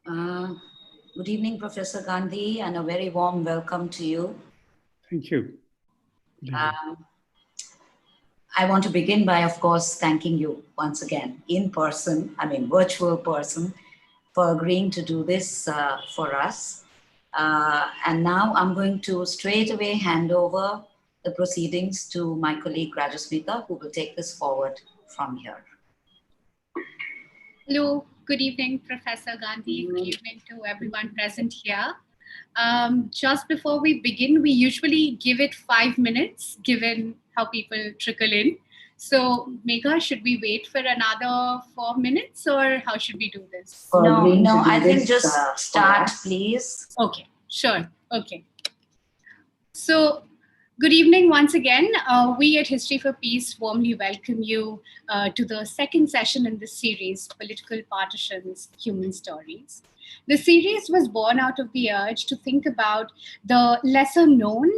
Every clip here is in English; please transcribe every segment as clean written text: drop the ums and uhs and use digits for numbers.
Uh, Good evening, Professor Gandhi, and a very warm welcome to you. Thank you. I want to begin by, of course, thanking you once again in person, virtual person, for agreeing to do this for us. And now I'm going to straight away hand over the proceedings to my colleague Rajasmita, who will take this forward from here. Hello, good evening, Professor Gandhi. Good evening to everyone present here. Just before we begin, we usually give it 5 minutes, given how people trickle in. So, Megha, should we wait for another 4 minutes, or how should we do this? No, I think just start, please. Okay, sure. Okay. So, good evening once again. We at History for Peace warmly welcome you to the second session in this series, Political Partitions, Human Stories. The series was born out of the urge to think about the lesser known,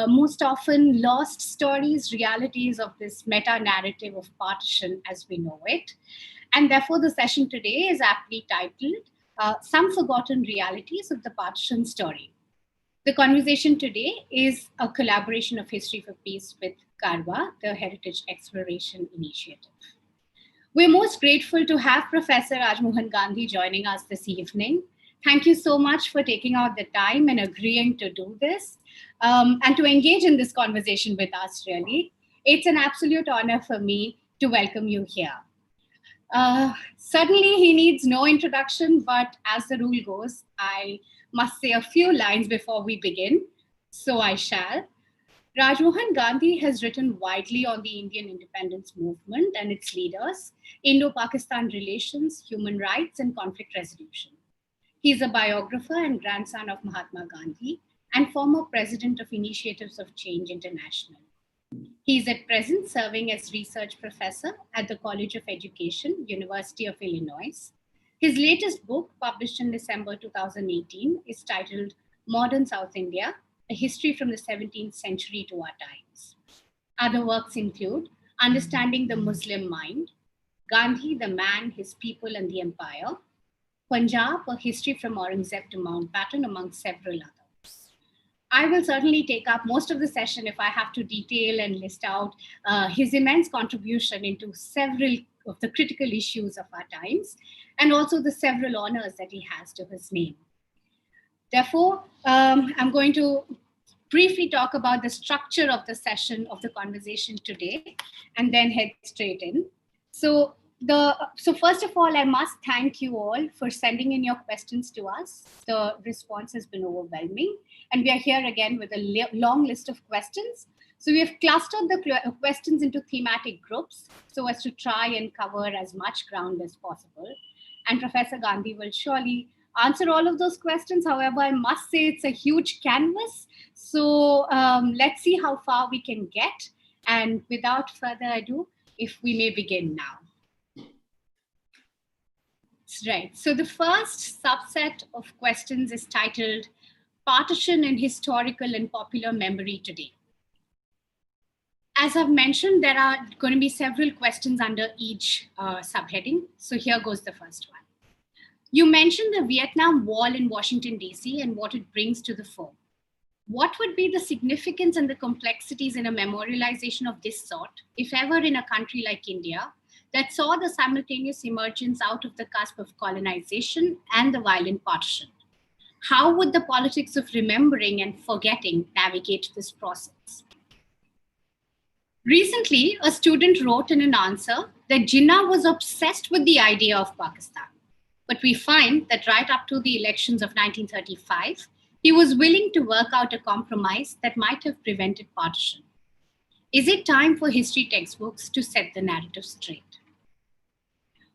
most often lost stories, realities of this meta-narrative of partition as we know it. And therefore, the session today is aptly titled, Some Forgotten Realities of the Partition Story. The conversation today is a collaboration of History for Peace with Karwaan, the Heritage Exploration Initiative. We're most grateful to have Professor Rajmohan Gandhi joining us this evening. Thank you so much for taking out the time and agreeing to do this and to engage in this conversation with us, really. It's an absolute honor for me to welcome you here. Certainly, he needs no introduction, but as the rule goes, I must say a few lines before we begin, so I shall. Rajmohan Gandhi has written widely on the Indian independence movement and its leaders, Indo-Pakistan relations, human rights, and conflict resolution. He is a biographer and grandson of Mahatma Gandhi and former president of Initiatives of Change International. He is at present serving as research professor at the College of Education, University of Illinois. His latest book, published in December 2018, is titled Modern South India, A History from the 17th Century to Our Times. Other works include Understanding the Muslim Mind, Gandhi, the Man, His People and the Empire, Punjab, A History from Aurangzeb to Mountbatten, among several others. I will certainly take up most of the session if I have to detail and list out his immense contribution into several of the critical issues of our times, and also the several honors that he has to his name. Therefore, I'm going to briefly talk about the structure of the session, of the conversation today, and then head straight in. So first of all, I must thank you all for sending in your questions to us. The response has been overwhelming, and we are here again with a long list of questions. So we have clustered the questions into thematic groups so as to try and cover as much ground as possible. And Professor Gandhi will surely answer all of those questions. However, I must say it's a huge canvas. So let's see how far we can get. And without further ado, if we may begin now. Right. So the first subset of questions is titled Partition in Historical and Popular Memory Today. As I've mentioned, there are going to be several questions under each subheading. So here goes the first one. You mentioned the Vietnam Wall in Washington, D.C. and what it brings to the fore. What would be the significance and the complexities in a memorialization of this sort, if ever in a country like India, that saw the simultaneous emergence out of the cusp of colonization and the violent partition? How would the politics of remembering and forgetting navigate this process? Recently, a student wrote in an answer that Jinnah was obsessed with the idea of Pakistan. But we find that right up to the elections of 1935, he was willing to work out a compromise that might have prevented partition. Is it time for history textbooks to set the narrative straight?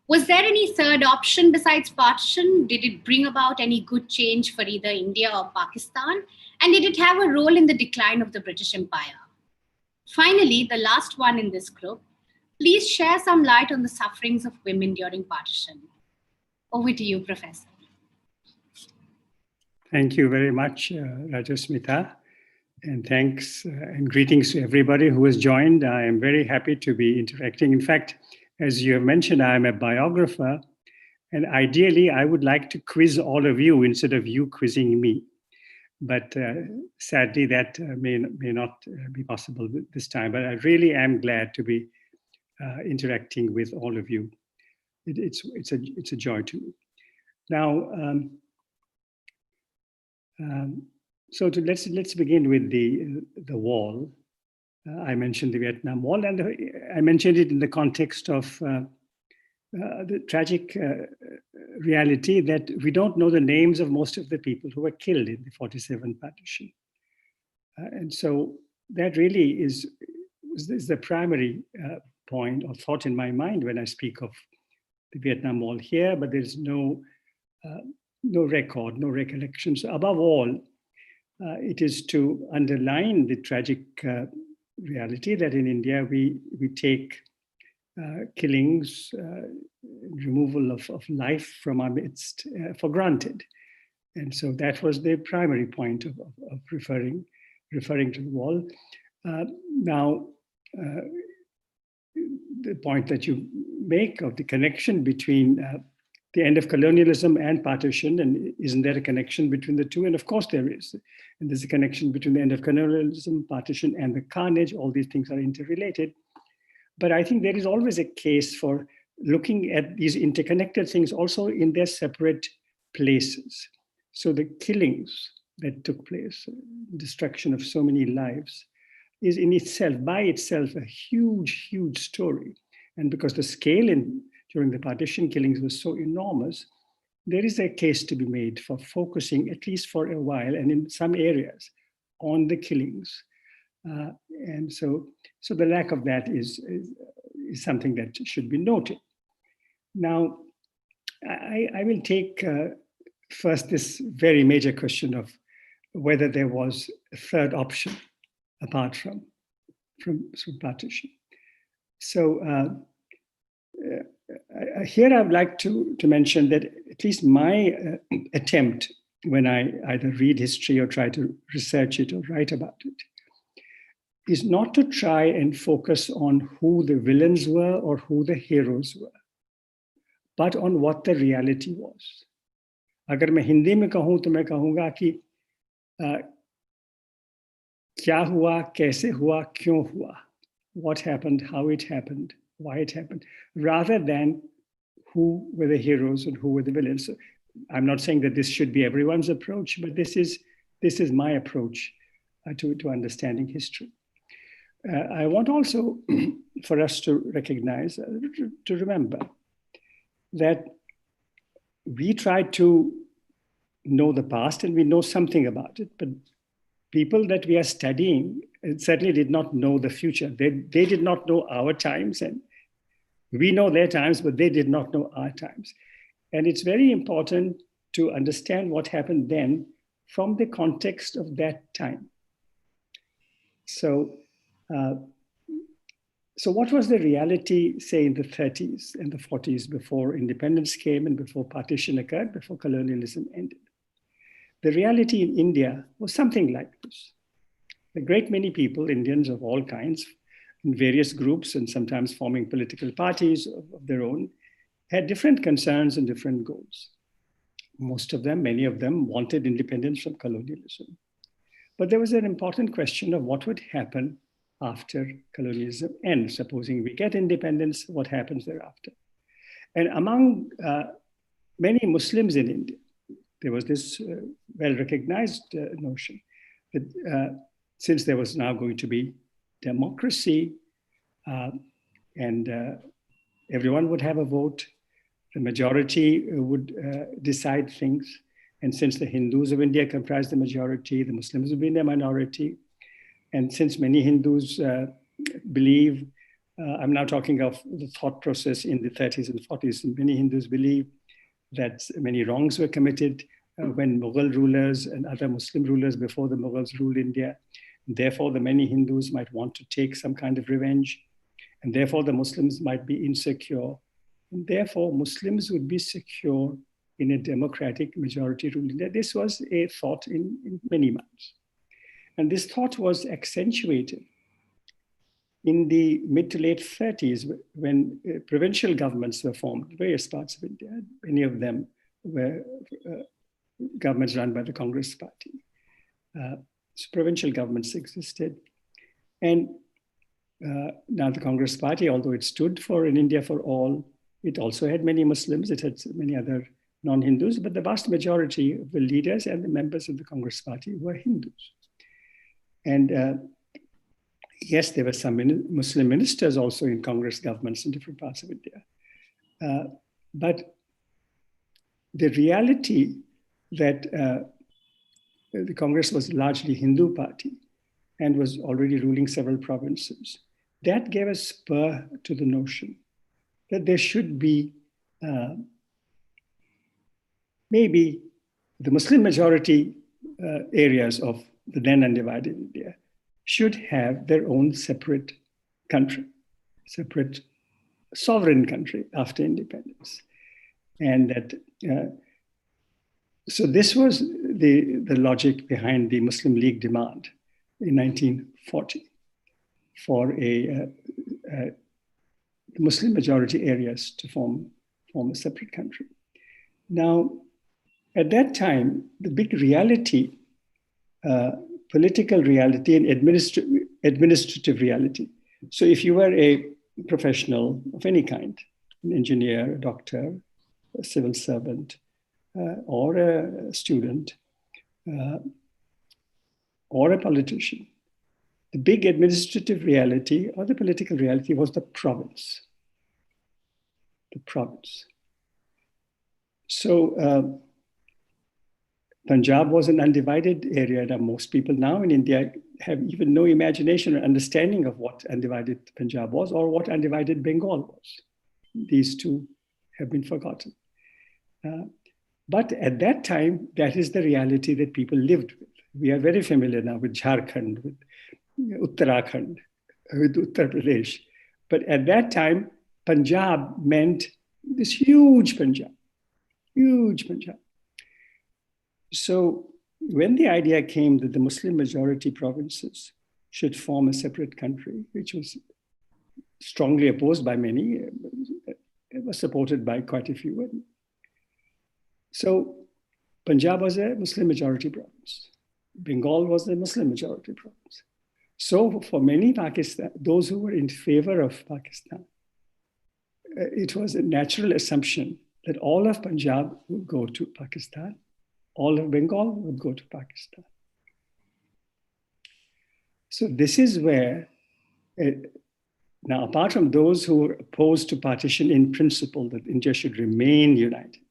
Was there any third option besides partition? Did it bring about any good change for either India or Pakistan? And did it have a role in the decline of the British Empire? Finally, the last one in this group, please share some light on the sufferings of women during partition. Over to you, Professor. Thank you very much, Rajasmita. And thanks and greetings to everybody who has joined. I am very happy to be interacting. In fact, as you have mentioned, I am a biographer And ideally, I would like to quiz all of you instead of you quizzing me. But sadly, that may not be possible this time. But I really am glad to be interacting with all of you. It's a joy to me. Now, so let's begin with the wall. I mentioned the Vietnam Wall, and I mentioned it in the context of the tragic reality that we don't know the names of most of the people who were killed in the 47 partition. And so that really is the primary point or thought in my mind when I speak of the Vietnam Wall here, but there's no record, no recollection. So above all, it is to underline the tragic reality that in India we take killings, removal of life from our midst for granted. And so that was the primary point of referring to the wall. Now, the point that you make of the connection between the end of colonialism and partition, and isn't there a connection between the two? And of course there is. And there's a connection between the end of colonialism, partition, and the carnage. All these things are interrelated. But I think there is always a case for looking at these interconnected things also in their separate places. So the killings that took place, destruction of so many lives, is in itself, by itself, a huge, huge story. And because the scale during the partition killings was so enormous, there is a case to be made for focusing, at least for a while, and in some areas, on the killings. And so the lack of that is something that should be noted. Now, I will take first this very major question of whether there was a third option apart from partition. So here I would like to mention that at least my attempt when I either read history or try to research it or write about it is not to try and focus on who the villains were or who the heroes were, but on what the reality was. अगर मैं हिंदी में कहूँ तो मैं कहूँगा कि क्या हुआ, कैसे हुआ, क्यों हुआ, what happened, how it happened, why it happened, rather than who were the heroes and who were the villains. So I'm not saying that this should be everyone's approach, but this is my approach to understanding history. I want also for us to recognize, to remember that we try to know the past and we know something about it, but people that we are studying certainly did not know the future. They did not know our times, and we know their times, but they did not know our times. And it's very important to understand what happened then from the context of that time. So what was the reality, say, in the 30s and the 40s before independence came and before partition occurred, before colonialism ended? The reality in India was something like this. A great many people, Indians of all kinds, in various groups and sometimes forming political parties of their own, had different concerns and different goals. Most of them, many of them, wanted independence from colonialism. But there was an important question of what would happen after colonialism ends. Supposing we get independence, what happens thereafter? And among many Muslims in India, there was this well-recognized notion that since there was now going to be democracy and everyone would have a vote, the majority would decide things. And since the Hindus of India comprise the majority, the Muslims would be in the minority. And since many Hindus believe, I'm now talking of the thought process in the 30s and 40s, and many Hindus believe that many wrongs were committed when Mughal rulers and other Muslim rulers before the Mughals ruled India. And therefore, the many Hindus might want to take some kind of revenge. And therefore, the Muslims might be insecure. And therefore, Muslims would be secure in a democratic majority rule. This was a thought in many minds. And this thought was accentuated in the mid to late 30s, when provincial governments were formed in various parts of India, many of them were governments run by the Congress Party. So provincial governments existed. And now the Congress Party, although it stood for an India for all, it also had many Muslims, it had many other non-Hindus, but the vast majority of the leaders and the members of the Congress Party were Hindus. And yes, there were some Muslim ministers also in Congress governments in different parts of India. But the reality that the Congress was largely Hindu party and was already ruling several provinces, that gave a spur to the notion that there should be maybe the Muslim majority areas of the then undivided India should have their own separate country, separate sovereign country after independence. And that, so this was the logic behind the Muslim League demand in 1940 for a Muslim majority areas to form a separate country. Now, at that time, the big reality, political reality and administrative reality. So if you were a professional of any kind, an engineer, a doctor, a civil servant, or a student, or a politician, the big administrative reality or the political reality was the province. The province. So Punjab was an undivided area that most people now in India have even no imagination or understanding of what undivided Punjab was or what undivided Bengal was. These two have been forgotten. But at that time, that is the reality that people lived with. We are very familiar now with Jharkhand, with Uttarakhand, with Uttar Pradesh. But at that time, Punjab meant this huge Punjab, huge Punjab. So when the idea came that the Muslim majority provinces should form a separate country, which was strongly opposed by many, it was supported by quite a few. So Punjab was a Muslim majority province. Bengal was a Muslim majority province. So for many Pakistan, those who were in favor of Pakistan, it was a natural assumption that all of Punjab would go to Pakistan, all of Bengal would go to Pakistan. So this is where, now apart from those who were opposed to partition in principle, that India should remain united,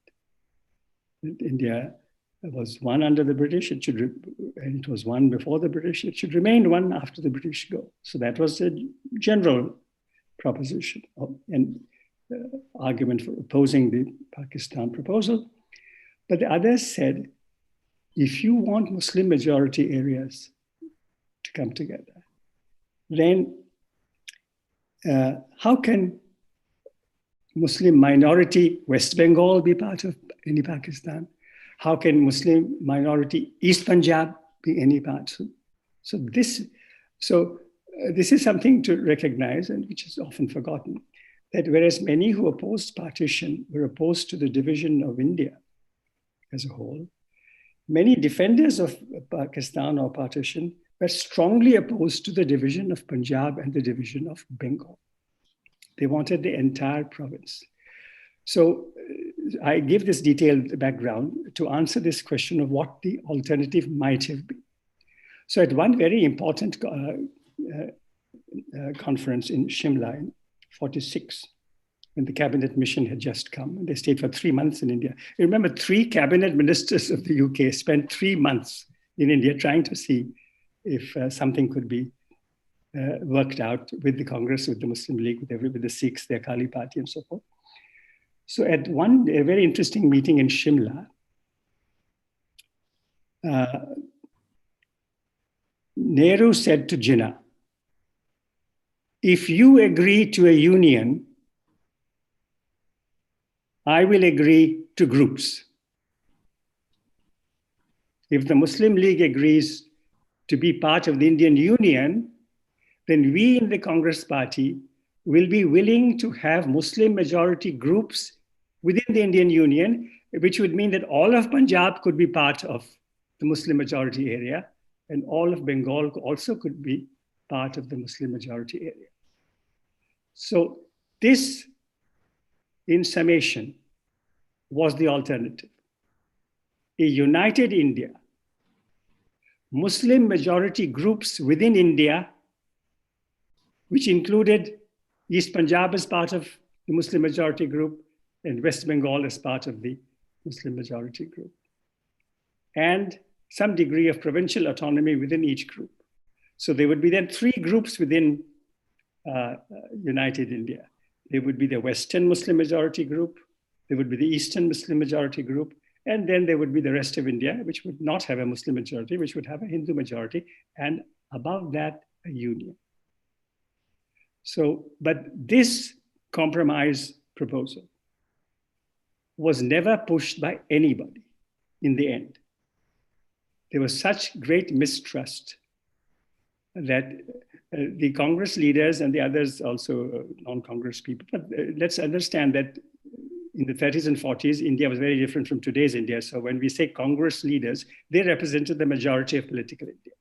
that India was one under the British, and it was one before the British, it should remain one after the British go. So that was a general proposition and argument for opposing the Pakistan proposal. But the others said, if you want Muslim majority areas to come together, then how can Muslim minority West Bengal be part of any Pakistan? How can Muslim minority East Punjab be any part? So this is something to recognize, and which is often forgotten, that whereas many who opposed partition were opposed to the division of India as a whole, many defenders of Pakistan or partition were strongly opposed to the division of Punjab and the division of Bengal. They wanted the entire province. So I give this detailed background to answer this question of what the alternative might have been. So at one very important conference in Shimla in 1946, when the cabinet mission had just come, and they stayed for 3 months in India. You remember, 3 cabinet ministers of the UK spent 3 months in India trying to see if something could be worked out with the Congress, with the Muslim League, with the Sikhs, the Akali Party, and so forth. So at a very interesting meeting in Shimla, Nehru said to Jinnah, if you agree to a union, I will agree to groups. If the Muslim League agrees to be part of the Indian Union, then we in the Congress Party will be willing to have Muslim majority groups within the Indian Union, which would mean that all of Punjab could be part of the Muslim majority area, and all of Bengal also could be part of the Muslim majority area. So this, in summation, was the alternative. A united India, Muslim majority groups within India, which included East Punjab as part of the Muslim majority group and West Bengal as part of the Muslim majority group, and some degree of provincial autonomy within each group. So there would be then three groups within United India. There would be the Western Muslim majority group, there would be the Eastern Muslim majority group, and then there would be the rest of India, which would not have a Muslim majority, which would have a Hindu majority, and above that, a union. So, but this compromise proposal was never pushed by anybody in the end. There was such great mistrust that the Congress leaders and the others, also non-Congress people, but let's understand that in the 30s and 40s, India was very different from today's India. So when we say Congress leaders, they represented the majority of political India.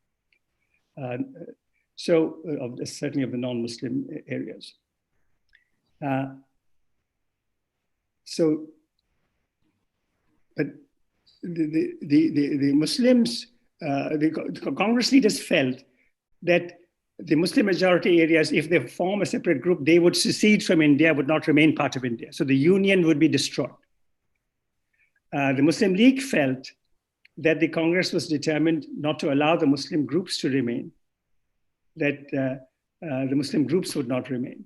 Certainly of the non-Muslim areas. But the Muslims, the Congress leaders felt that the Muslim majority areas, if they form a separate group, they would secede from India, would not remain part of India. So the union would be destroyed. The Muslim League felt that the Congress was determined not to allow the Muslim groups to remain, that the Muslim groups would not remain.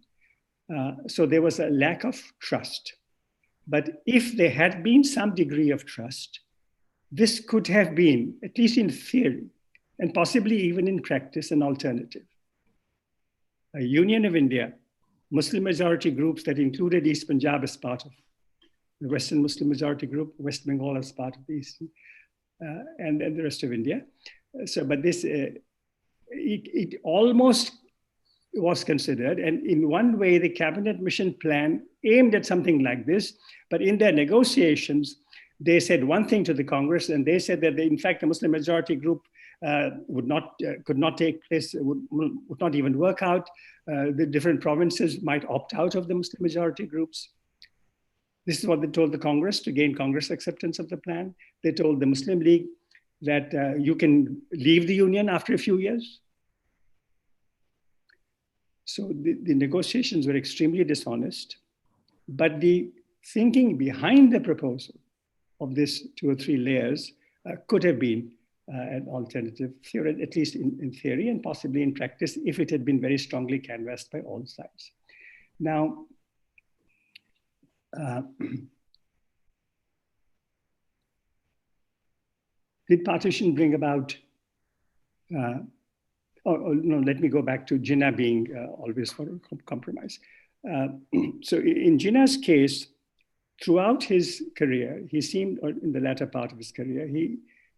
So there was a lack of trust. But if there had been some degree of trust, this could have been, at least in theory, and possibly even in practice, an alternative. A union of India, Muslim majority groups that included East Punjab as part of the Western Muslim majority group, West Bengal as part of the Eastern, and the rest of India. So, but this, it almost was considered, and in one way, the cabinet mission plan aimed at something like this, but in their negotiations, they said one thing to the Congress, and they said that in fact, the Muslim majority group could not take place, would not even work out. The different provinces might opt out of the Muslim majority groups. This is what they told the Congress to gain Congress acceptance of the plan. They told the Muslim League that you can leave the union after a few years. So the negotiations were extremely dishonest, but the thinking behind the proposal of this 2 or 3 layers could have been an alternative theory, at least in theory and possibly in practice, if it had been very strongly canvassed by all sides. Now, did partition bring about, no, let me go back to Jinnah being always for a compromise. So in Jinnah's case, throughout his career, he seemed, or in the latter part of his career,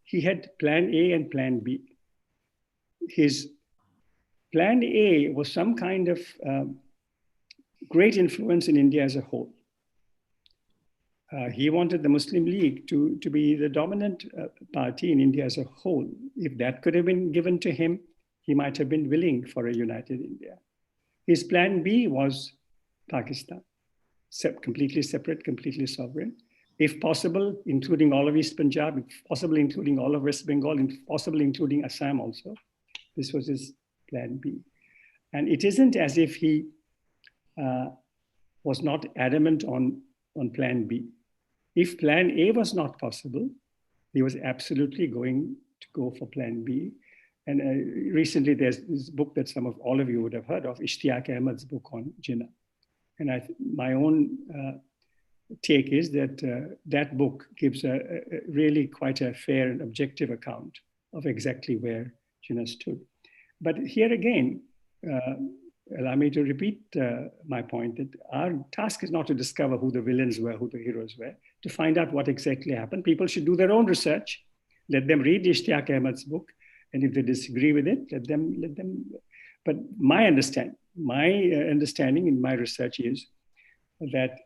he had plan A and plan B. His plan A was some kind of great influence in India as a whole. He wanted the Muslim League to be the dominant party in India as a whole. If that could have been given to him, he might have been willing for a united India. His plan B was Pakistan, completely separate, completely sovereign. If possible, including all of East Punjab, if possible, including all of West Bengal, if possible, including Assam also. This was his plan B. And it isn't as if he was not adamant on plan B. If plan A was not possible, he was absolutely going to go for plan B. And recently there's this book that all of you would have heard of, Ishtiaq Ahmed's book on Jinnah. And my own take is that that book gives really quite a fair and objective account of exactly where Jinnah stood. But here again, allow me to repeat my point that our task is not to discover who the villains were, who the heroes were, to find out what exactly happened. People should do their own research. Let them read Ishtiaq Ahmed's book. And if they disagree with it, let them. But my understanding in my research is that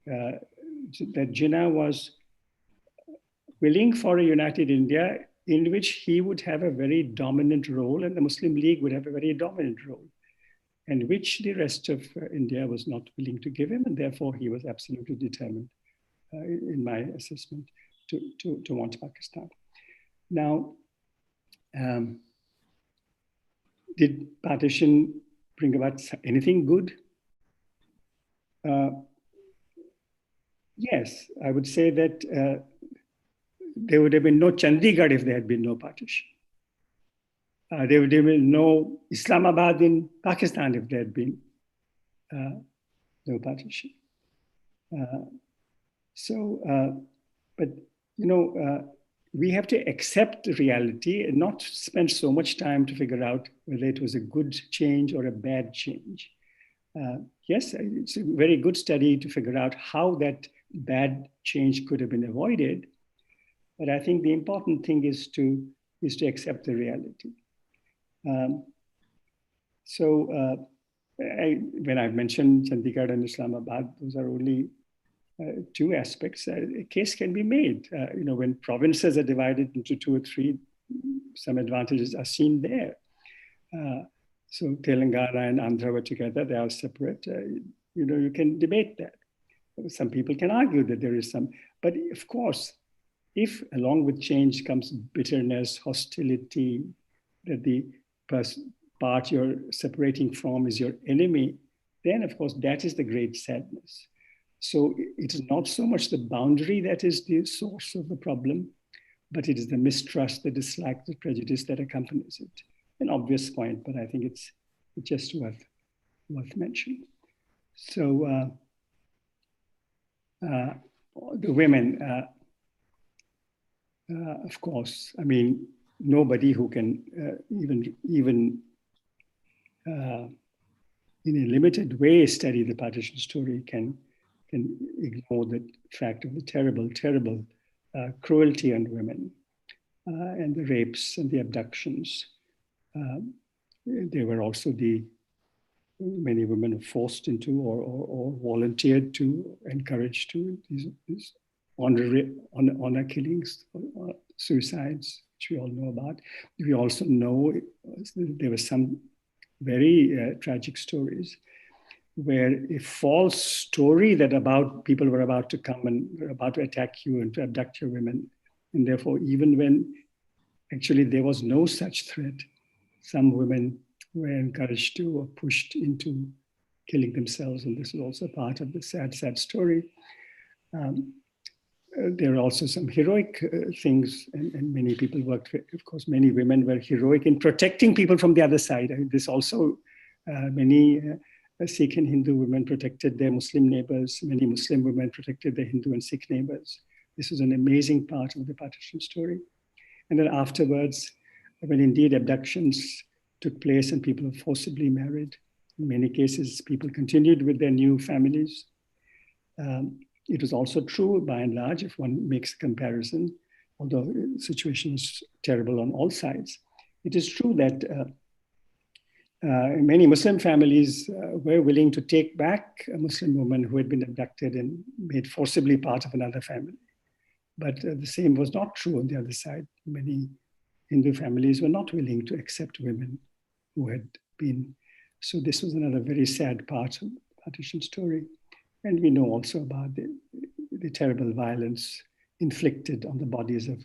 that Jinnah was willing for a united India in which he would have a very dominant role and the Muslim League would have a very dominant role, and which the rest of India was not willing to give him, and therefore he was absolutely determined, in my assessment, to want Pakistan. Now, did partition bring about anything good? Yes, I would say that there would have been no Chandigarh if there had been no partition. There would have been no Islamabad in Pakistan if there had been no partition. But you know, we have to accept reality and not spend so much time to figure out whether it was a good change or a bad change. Yes, it's a very good study to figure out how that bad change could have been avoided. But I think the important thing is to accept the reality. When I've mentioned Chandigarh and Islamabad, those are only two aspects. A case can be made. You know, when provinces are divided into 2 or 3, some advantages are seen there. So Telangana and Andhra were together; they are separate. You know, you can debate that. Some people can argue that there is some, but of course, if along with change comes bitterness, hostility, that the part you're separating from is your enemy, then of course that is the great sadness. So it is not so much the boundary that is the source of the problem, but it is the mistrust, the dislike, the prejudice that accompanies it. An obvious point, but I think it's just worth mentioning. So the women, of course, I mean, nobody who can even in a limited way study the partition story can ignore the fact of the terrible cruelty on women and the rapes and the abductions. There were also many women forced into or volunteered to, encouraged to these honor killings, suicides, which we all know about. We also know there were some very tragic stories where a false story that about people were about to come and were about to attack you and to abduct your women, and therefore even when actually there was no such threat, some women were encouraged to or pushed into killing themselves, and this is also part of the sad story. There are also some heroic things, and many people worked, of course, many women were heroic in protecting people from the other side. I mean, this also, many Sikh and Hindu women protected their Muslim neighbors, many Muslim women protected their Hindu and Sikh neighbors. This was an amazing part of the partition story. And then afterwards, when indeed abductions took place and people were forcibly married, in many cases, people continued with their new families. It was also true, by and large, if one makes a comparison, although the situation is terrible on all sides, it is true that many Muslim families were willing to take back a Muslim woman who had been abducted and made forcibly part of another family. But the same was not true on the other side. Many Hindu families were not willing to accept women who had been. So this was another very sad part of the partition story. And we know also about the terrible violence inflicted on the bodies of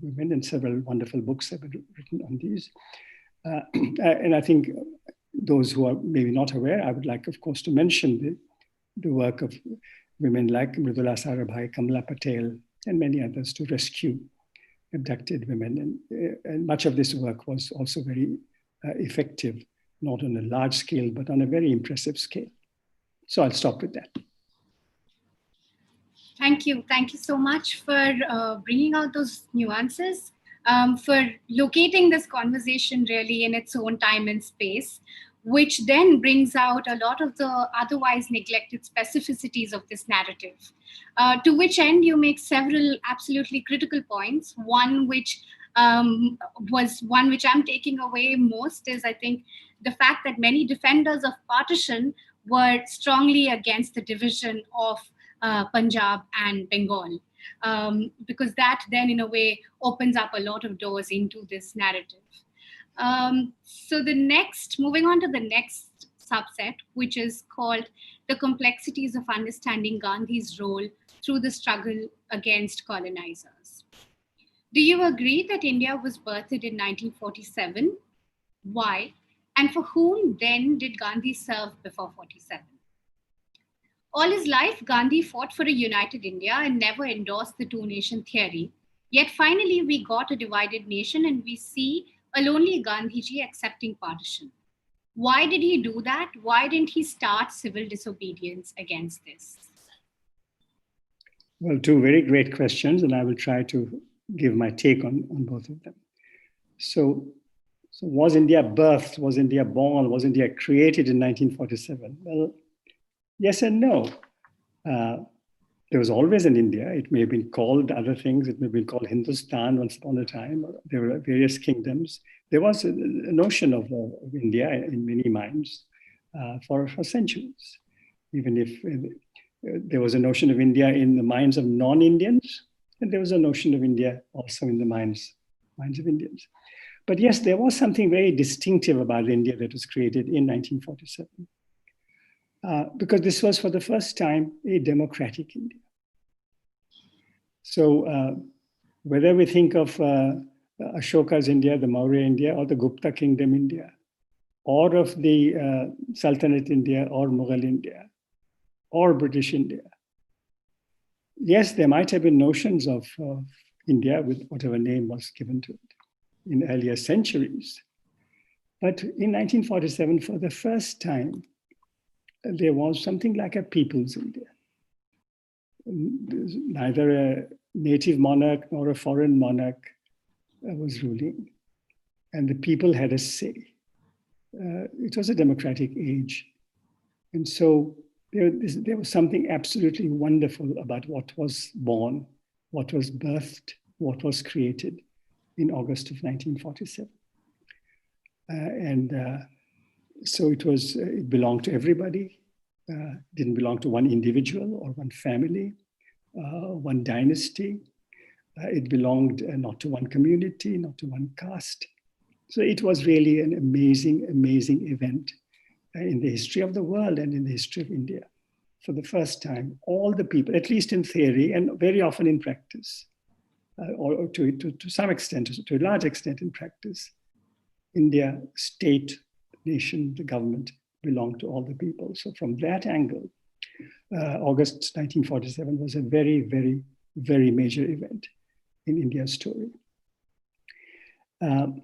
women, and several wonderful books have been written on these. And I think those who are maybe not aware, I would like, of course, to mention the work of women like Mridula Sarabhai, Kamla Patel, and many others to rescue abducted women. And much of this work was also very effective, not on a large scale, but on a very impressive scale. So I'll stop with that. Thank you. Thank you so much for bringing out those nuances, for locating this conversation really in its own time and space, which then brings out a lot of the otherwise neglected specificities of this narrative. To which end you make several absolutely critical points. One which was one which I'm taking away most is, I think, the fact that many defenders of partition were strongly against the division of Punjab and Bengal, because that then in a way opens up a lot of doors into this narrative. So moving on to the next subset, which is called the complexities of understanding Gandhi's role through the struggle against colonizers. Do you agree that India was birthed in 1947? Why? And for whom then did Gandhi serve before 47? All his life, Gandhi fought for a united India and never endorsed the two-nation theory. Yet finally, we got a divided nation and we see a lonely Gandhiji accepting partition. Why did he do that? Why didn't he start civil disobedience against this? Well, two very great questions, and I will try to give my take on both of them. So was India birthed? Was India born? Was India created in 1947? Well, yes and no. There was always an India. It may have been called other things. It may have been called Hindustan once upon a time. There were various kingdoms. There was a notion of India in many minds for centuries. Even if there was a notion of India in the minds of non-Indians, and there was a notion of India also in the minds of Indians. But yes, there was something very distinctive about India that was created in 1947. Because this was for the first time a democratic India. So whether we think of Ashoka's India, the Maurya India, or the Gupta Kingdom India, or of the Sultanate India, or Mughal India, or British India, yes, there might have been notions of India with whatever name was given to it in earlier centuries. But in 1947, for the first time, there was something like a people's India. Neither a native monarch nor a foreign monarch was ruling, and the people had a say. It was a democratic age. And so there was something absolutely wonderful about what was born, what was birthed, what was created in August of 1947. So it belonged to everybody, didn't belong to one individual or one family, one dynasty. It belonged not to one community, not to one caste. So it was really an amazing, amazing event in the history of the world and in the history of India. For the first time, all the people, at least in theory and very often in practice, or to some extent, to a large extent in practice, India, state, nation, the government belonged to all the people. So from that angle, August 1947 was a very, very, very major event in India's story. And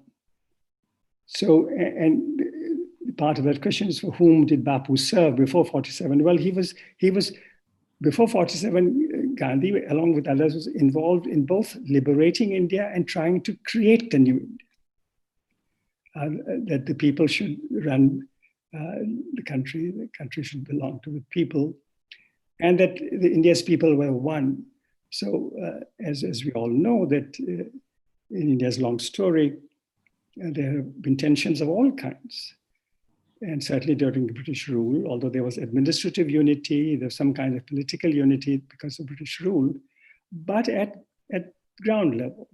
part of that question is, for whom did Bapu serve before 47? Well, he was before 47, Gandhi, along with others, was involved in both liberating India and trying to create the new India. That the people should run the country should belong to the people, and that India's people were one. So as we all know, that in India's long story, there have been tensions of all kinds. And certainly during the British rule, although there was administrative unity, there was some kind of political unity because of British rule, but at ground level,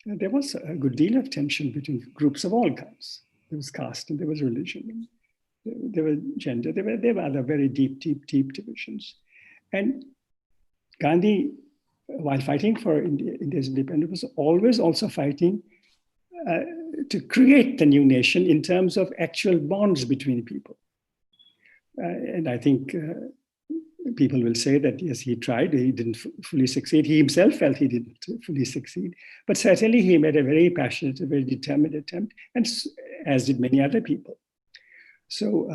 there was a good deal of tension between groups of all kinds. There was caste and there was religion, and there was gender, there were other very deep divisions. And Gandhi, while fighting for India's independence, was always also fighting to create the new nation in terms of actual bonds between people. And I think people will say that, yes, he tried, he didn't fully succeed. He himself felt he didn't fully succeed, but certainly he made a very passionate, a very determined attempt, and as did many other people. So,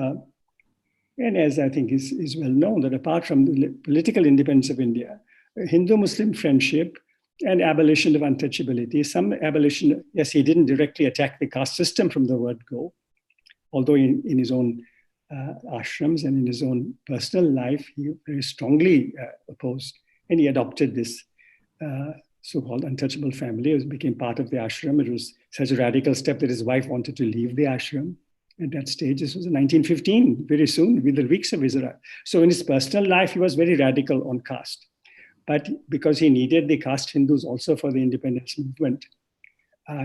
and as I think is well known, that apart from the political independence of India, Hindu-Muslim friendship and abolition of untouchability, some abolition, yes, he didn't directly attack the caste system from the word go, although in his own ashrams and in his own personal life, he very strongly opposed, and he adopted this so-called untouchable family. It became part of the ashram. It was such a radical step that his wife wanted to leave the ashram. At that stage, this was in 1915, very soon, with the weeks of Israel. So in his personal life, he was very radical on caste. But because he needed the caste Hindus also for the independence movement,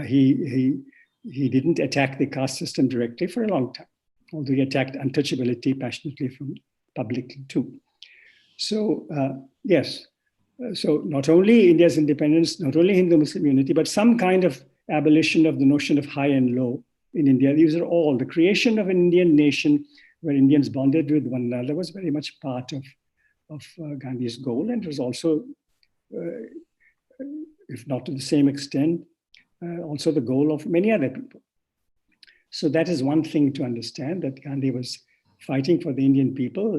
he didn't attack the caste system directly for a long time, although he attacked untouchability passionately from publicly too. So yes, so not only India's independence, not only Hindu-Muslim unity, but some kind of abolition of the notion of high and low in India. These are all the creation of an Indian nation where Indians bonded with one another was very much part of Gandhi's goal, and was also, if not to the same extent, also the goal of many other people. So that is one thing to understand, that Gandhi was fighting for the Indian people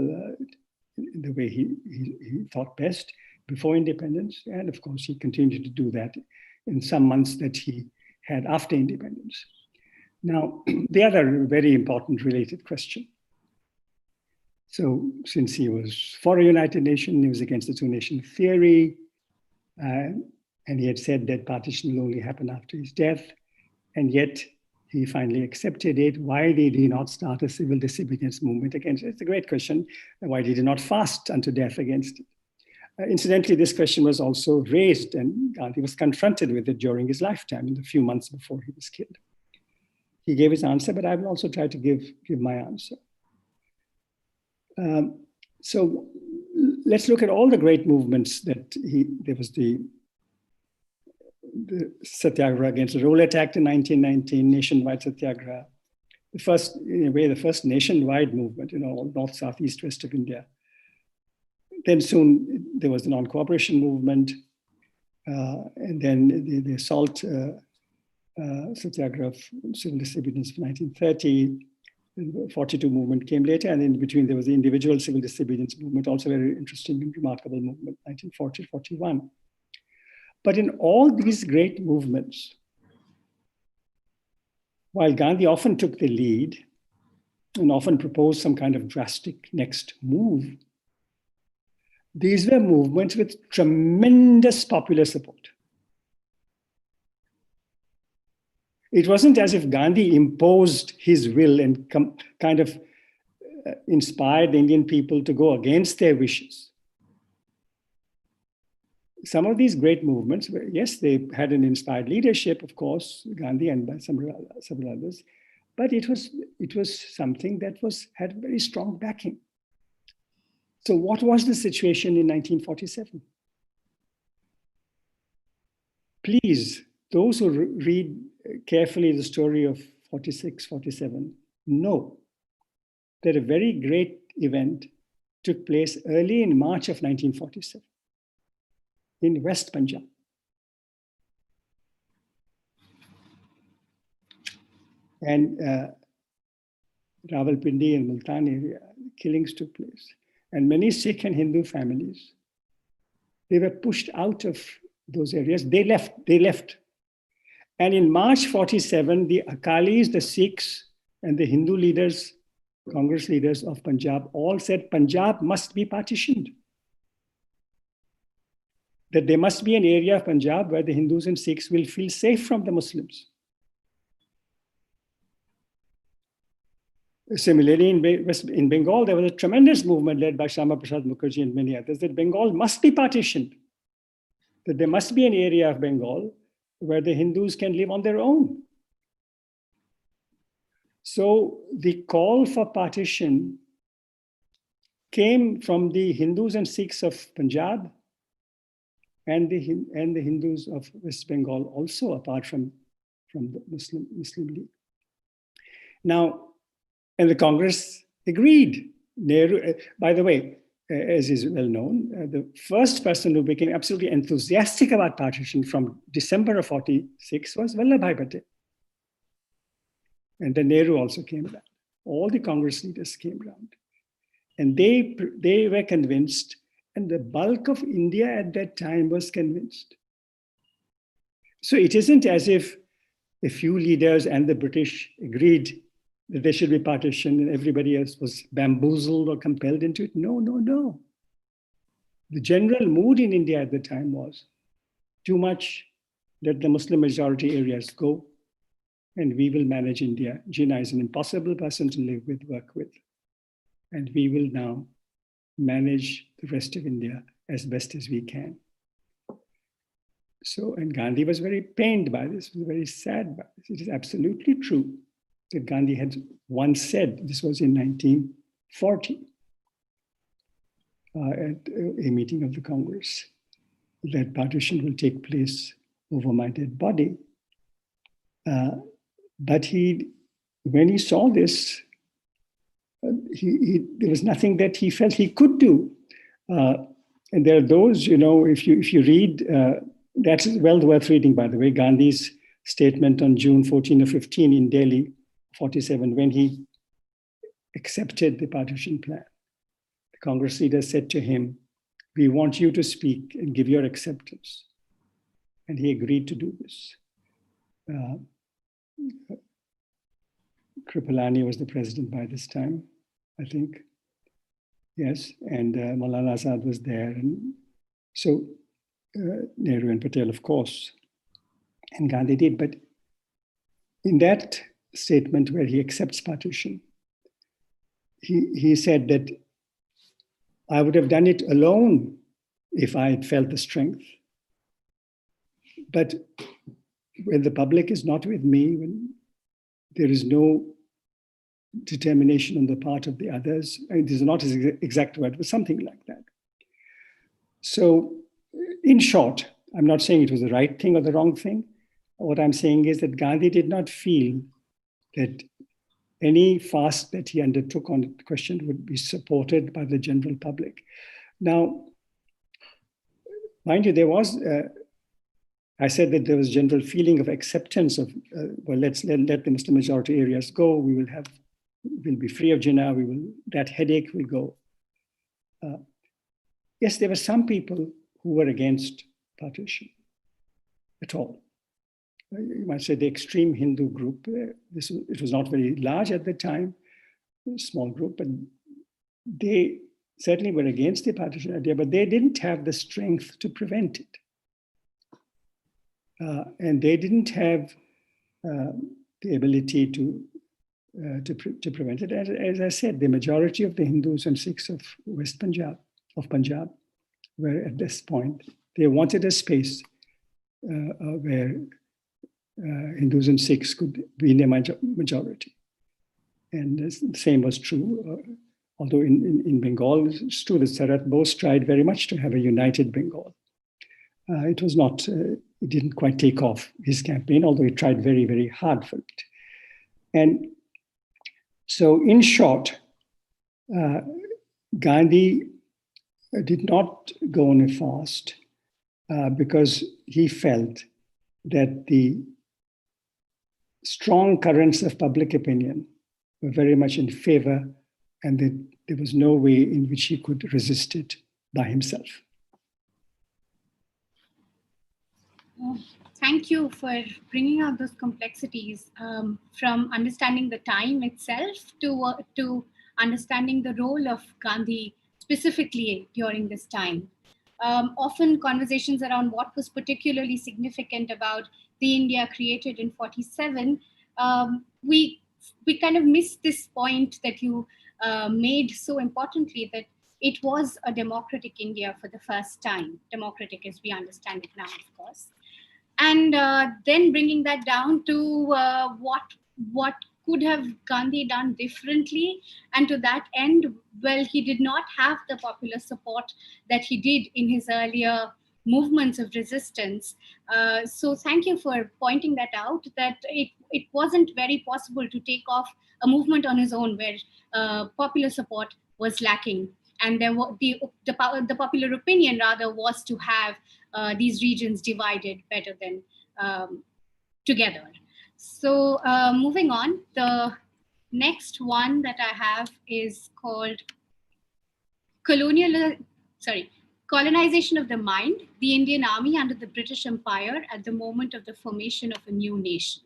the way he thought best before independence, and of course he continued to do that in some months that he had after independence. Now, the other very important related question. So since he was for a united nation, he was against the two-nation theory, and he had said that partition will only happen after his death, and yet he finally accepted it. Why did he not start a civil disobedience movement against it? It's a great question. Why did he not fast unto death against it? Incidentally, this question was also raised, and Gandhi was confronted with it during his lifetime, in the few months before he was killed. He gave his answer, but I will also try to give my answer. So let's look at all the great movements that there was the Satyagraha against the Rowlatt Act in 1919, nationwide Satyagraha. The first, in a way, the first nationwide movement, north, south, east, west of India. Then soon there was the non-cooperation movement, and then the salt Satyagraha of civil disobedience of 1930. The 42 movement came later, and in between there was the individual civil disobedience movement, also very interesting and remarkable movement, 1940-41. But in all these great movements, while Gandhi often took the lead and often proposed some kind of drastic next move, these were movements with tremendous popular support. It wasn't as if Gandhi imposed his will and kind of inspired the Indian people to go against their wishes. Some of these great movements, yes, they had an inspired leadership, of course, Gandhi and by several others, but it was something that had very strong backing. So what was the situation in 1947? Please, those who read carefully the story of 46, 47, know that a very great event took place early in March of 1947 in West Punjab. And Rawalpindi and Multan area, killings took place. And many Sikh and Hindu families, they were pushed out of those areas. They left. And in March 47, the Akalis, the Sikhs, and the Hindu leaders, Congress leaders of Punjab all said Punjab must be partitioned. That there must be an area of Punjab where the Hindus and Sikhs will feel safe from the Muslims. Similarly, in Bengal, there was a tremendous movement led by Shama Prasad Mukherjee and many others that Bengal must be partitioned. That there must be an area of Bengal where the Hindus can live on their own. So the call for partition came from the Hindus and Sikhs of Punjab and the Hindus of West Bengal also, apart from the Muslim League. Now, and the Congress agreed. Nehru, by the way, as is well known, the first person who became absolutely enthusiastic about partition from December of 46 was Vallabhbhai Patel. And then Nehru also came around. All the Congress leaders came around. And they were convinced, and the bulk of India at that time was convinced. So it isn't as if a few leaders and the British agreed that there should be partition and everybody else was bamboozled or compelled into it. No, no, no. The general mood in India at the time was too much, let the Muslim majority areas go. and we will manage India. Jinnah is an impossible person to live with, work with. And we will now manage the rest of India as best as we can. So, and Gandhi was very pained by this, was very sad by this. It is absolutely true that Gandhi had once said, this was in 1940, at a meeting of the Congress, that partition will take place over my dead body. But when he saw this, there was nothing that he felt he could do. And there are those, if you read, that's well worth reading, by the way, Gandhi's statement on June 14 or 15 in Delhi, 47, when he accepted the partition plan. The Congress leader said to him, "We want you to speak and give your acceptance." And he agreed to do this. Kripalani was the president by this time, I think. Yes, and Maulana Azad was there. And so Nehru and Patel, of course, and Gandhi did. But in that statement where he accepts partition, he said that I would have done it alone if I had felt the strength. But when the public is not with me, when there is no determination on the part of the others, and this is not his exact word, but something like that. So, in short, I'm not saying it was the right thing or the wrong thing. What I'm saying is that Gandhi did not feel that any fast that he undertook on the question would be supported by the general public. Now, mind you, there was, I said that there was general feeling of acceptance of, well, let the Muslim majority areas go. We'll be free of Jinnah. That headache will go. Yes, there were some people who were against partition at all. You might say the extreme Hindu group. It was not very large at the time, a small group, but they certainly were against the partition idea, but they didn't have the strength to prevent it. And they didn't have the ability to prevent it. As I said, the majority of the Hindus and Sikhs of Punjab, were at this point, they wanted a space where Hindus and Sikhs could be in their majority. And the same was true, although in Bengal, it's true that Sarat Bose tried very much to have a united Bengal. It was not, it didn't quite take off, his campaign, although he tried very, very hard for it. And so in short, Gandhi did not go on a fast because he felt that the strong currents of public opinion were very much in favor, and that there was no way in which he could resist it by himself. Thank you for bringing out those complexities from understanding the time itself to understanding the role of Gandhi specifically during this time. Often conversations around what was particularly significant about the India created in 47, we kind of missed this point that you made so importantly, that it was a democratic India for the first time, democratic as we understand it now, of course. And then bringing that down to what could have Gandhi done differently? And to that end, well, he did not have the popular support that he did in his earlier movements of resistance. So thank you for pointing that out, that it wasn't very possible to take off a movement on his own where popular support was lacking. And there were the popular opinion rather was to have these regions divided better than together. So moving on, the next one that I have is called Colonization of the Mind, the Indian Army under the British Empire at the moment of the formation of a new nation.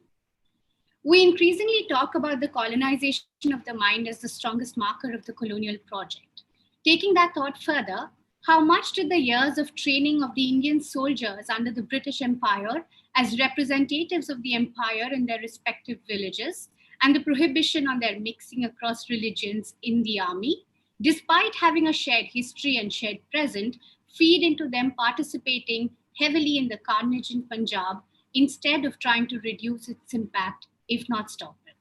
We increasingly talk about the colonization of the mind as the strongest marker of the colonial project. Taking that thought further, how much did the years of training of the Indian soldiers under the British Empire as representatives of the empire in their respective villages, and the prohibition on their mixing across religions in the army, despite having a shared history and shared present, feed into them participating heavily in the carnage in Punjab instead of trying to reduce its impact, if not stop it.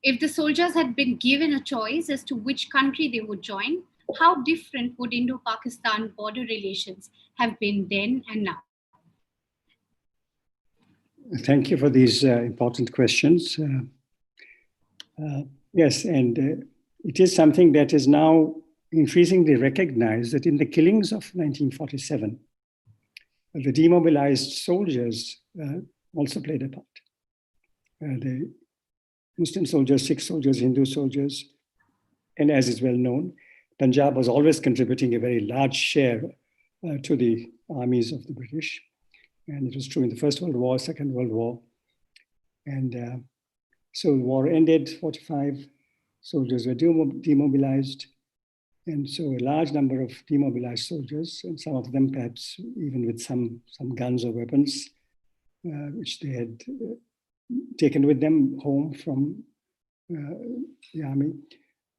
If the soldiers had been given a choice as to which country they would join, how different would Indo-Pakistan border relations have been then and now? Thank you for these important questions. Yes, and it is something that is now increasingly recognized that in the killings of 1947, the demobilized soldiers also played a part. The Muslim soldiers, Sikh soldiers, Hindu soldiers, and as is well known, Punjab was always contributing a very large share to the armies of the British. And it was true in the First World War, Second World War. And so the war ended, 45 soldiers were demobilized. And so a large number of demobilized soldiers, and some of them perhaps even with some guns or weapons, which they had taken with them home from the army,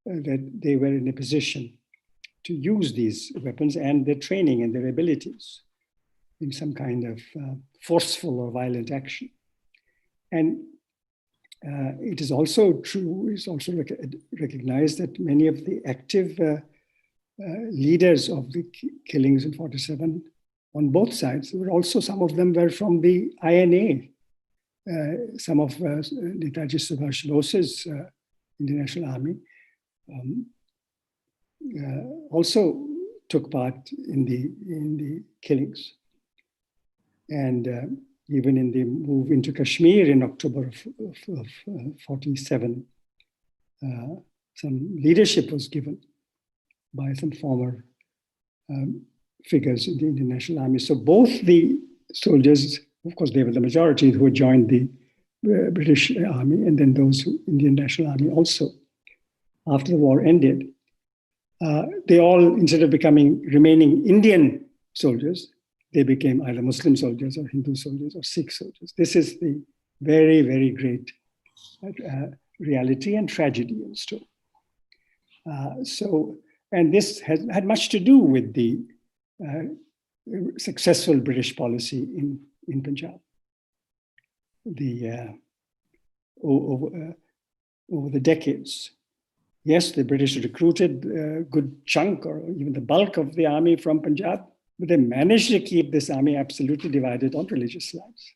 that they were in a position to use these weapons and their training and their abilities in some kind of forceful or violent action. And it is also true, it's also recognized that many of the active leaders of the killings in 47 on both sides, were also, some of them were from the INA. Some of Netaji Subhash Bose's Indian National Army also took part in the killings. And even in the move into Kashmir in October of 47, some leadership was given by some former figures in the Indian National Army. So both the soldiers, of course, they were the majority who had joined the British Army, and then those who, Indian National Army also, after the war ended, they all, instead of remaining Indian soldiers, they became either Muslim soldiers or Hindu soldiers or Sikh soldiers. This is the very, very great reality and tragedy in story. And this has had much to do with the successful British policy in Punjab. Over the decades, yes, the British recruited a good chunk or even the bulk of the army from Punjab, but they managed to keep this army absolutely divided on religious lines.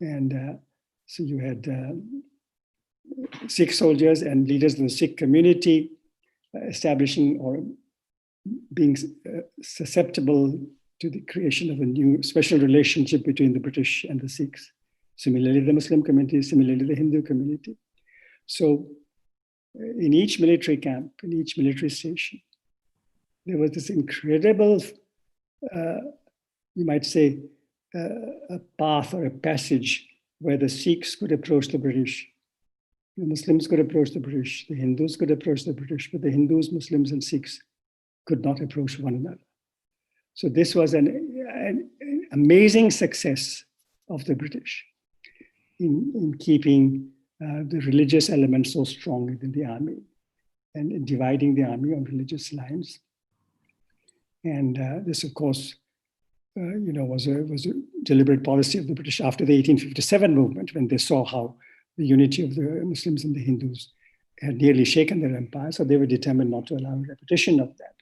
And so you had Sikh soldiers and leaders of the Sikh community establishing or being susceptible to the creation of a new special relationship between the British and the Sikhs. Similarly, the Muslim community, similarly, the Hindu community. So in each military camp, in each military station, there was this incredible, you might say, a path or a passage where the Sikhs could approach the British, the Muslims could approach the British, the Hindus could approach the British, but the Hindus, Muslims, and Sikhs could not approach one another. So this was an amazing success of the British in keeping the religious element so strong within the army and dividing the army on religious lines. And this, of course, was a deliberate policy of the British after the 1857 movement, when they saw how the unity of the Muslims and the Hindus had nearly shaken their empire. So they were determined not to allow a repetition of that.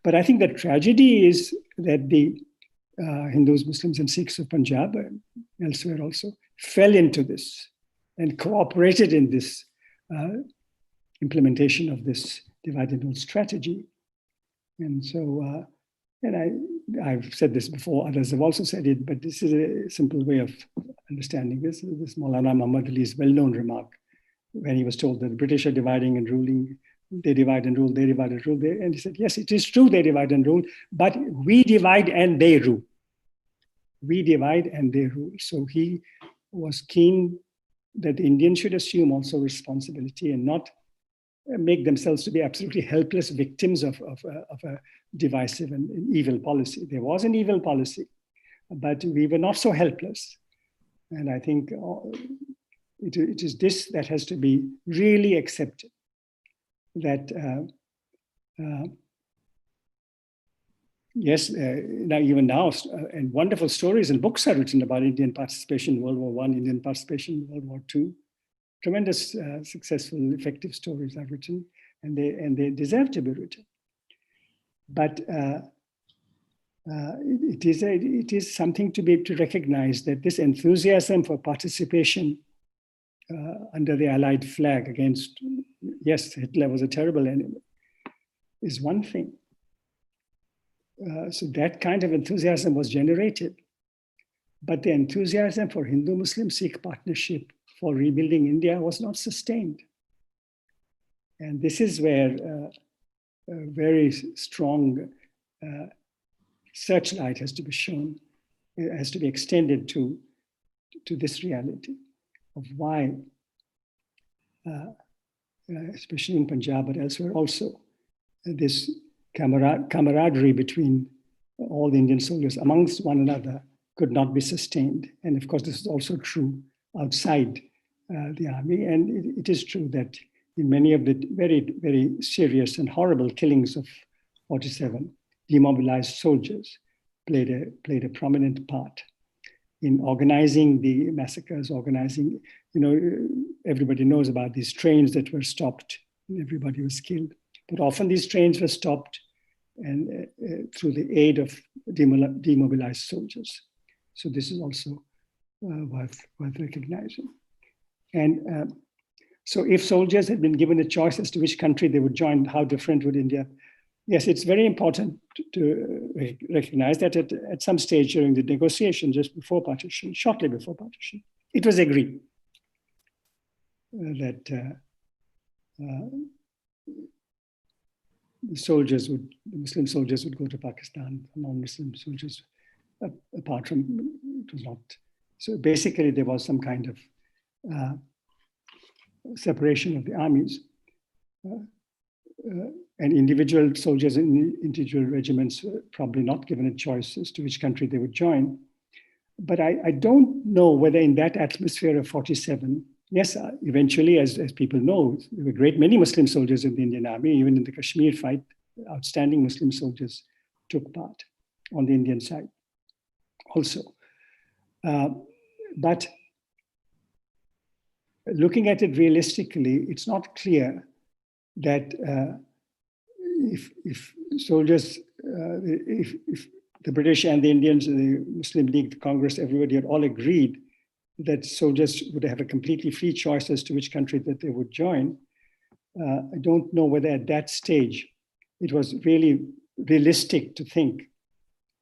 But I think the tragedy is that the Hindus, Muslims, and Sikhs of Punjab and elsewhere also fell into this and cooperated in this implementation of this divide and rule strategy. And so, I've said this before, others have also said it, but this is a simple way of understanding this. This Maulana Muhammad Ali's well-known remark when he was told that the British are dividing and ruling, they divide and rule, they divide and rule. And he said, yes, it is true they divide and rule, but we divide and they rule. We divide and they rule. So he was keen that the Indians should assume also responsibility and not make themselves to be absolutely helpless victims of a divisive and evil policy. There was an evil policy, but we were not so helpless. And I think it is this that has to be really accepted, that yes, even now, and wonderful stories and books are written about Indian participation in World War I, Indian participation in World War II. Tremendous, successful, effective stories are written, and they deserve to be written. But it is something to be able to recognize that this enthusiasm for participation under the Allied flag against, yes, Hitler was a terrible enemy, is one thing. So that kind of enthusiasm was generated. But the enthusiasm for Hindu-Muslim-Sikh partnership for rebuilding India was not sustained. And this is where a very strong searchlight has to be shown, it has to be extended to this reality of why, especially in Punjab, but elsewhere also, this camaraderie between all the Indian soldiers amongst one another could not be sustained. And of course, this is also true outside the army. And it is true that in many of the very, very serious and horrible killings of 47, demobilized soldiers played a prominent part in organizing the massacres, organizing, everybody knows about these trains that were stopped and everybody was killed. But often these trains were stopped and through the aid of demobilized soldiers. So this is also worth recognizing. And so if soldiers had been given a choice as to which country they would join, how different would India? Yes, it's very important to recognize that at some stage during the negotiation, just before partition, shortly before partition, it was agreed that the Muslim soldiers would go to Pakistan, non-Muslim soldiers, apart from, it was not. So basically there was some kind of separation of the armies. And individual soldiers in individual regiments were probably not given a choice as to which country they would join. But I don't know whether in that atmosphere of 47, yes, eventually, as people know, there were a great many Muslim soldiers in the Indian army. Even in the Kashmir fight, outstanding Muslim soldiers took part on the Indian side also. But looking at it realistically, it's not clear that if soldiers, if the British and the Indians, the Muslim League, the Congress, everybody had all agreed that soldiers would have a completely free choice as to which country that they would join, I don't know whether at that stage it was really realistic to think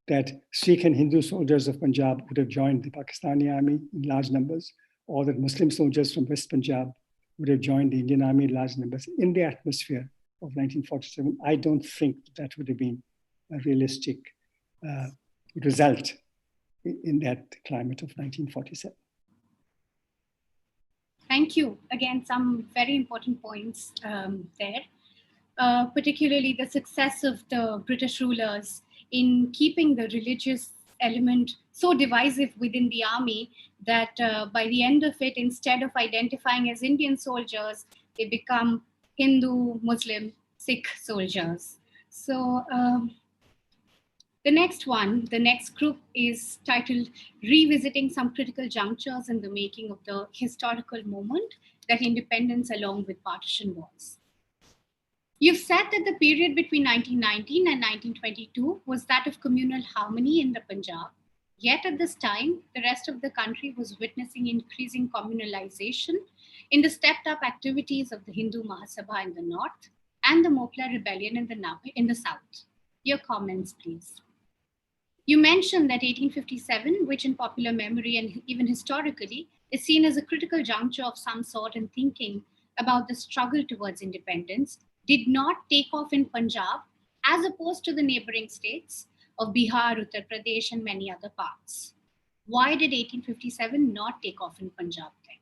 that Sikh and Hindu soldiers of Punjab would have joined the Pakistani army in large numbers, or that Muslim soldiers from West Punjab would have joined the Indian army in large numbers. In the atmosphere of 1947, I don't think that would have been a realistic result in that climate of 1947. Thank you. Again, some very important points there, particularly the success of the British rulers in keeping the religious element so divisive within the army that by the end of it, instead of identifying as Indian soldiers, they become Hindu, Muslim, Sikh soldiers. So the next group is titled Revisiting Some Critical Junctures in the Making of the Historical Moment that Independence Along with Partition Was. You've said that the period between 1919 and 1922 was that of communal harmony in the Punjab. Yet at this time, the rest of the country was witnessing increasing communalization in the stepped up activities of the Hindu Mahasabha in the north and the Mopla rebellion in the south. Your comments, please. You mentioned that 1857, which in popular memory and even historically is seen as a critical juncture of some sort in thinking about the struggle towards independence, did not take off in Punjab as opposed to the neighboring states of Bihar, Uttar Pradesh, and many other parts. Why did 1857 not take off in Punjab then?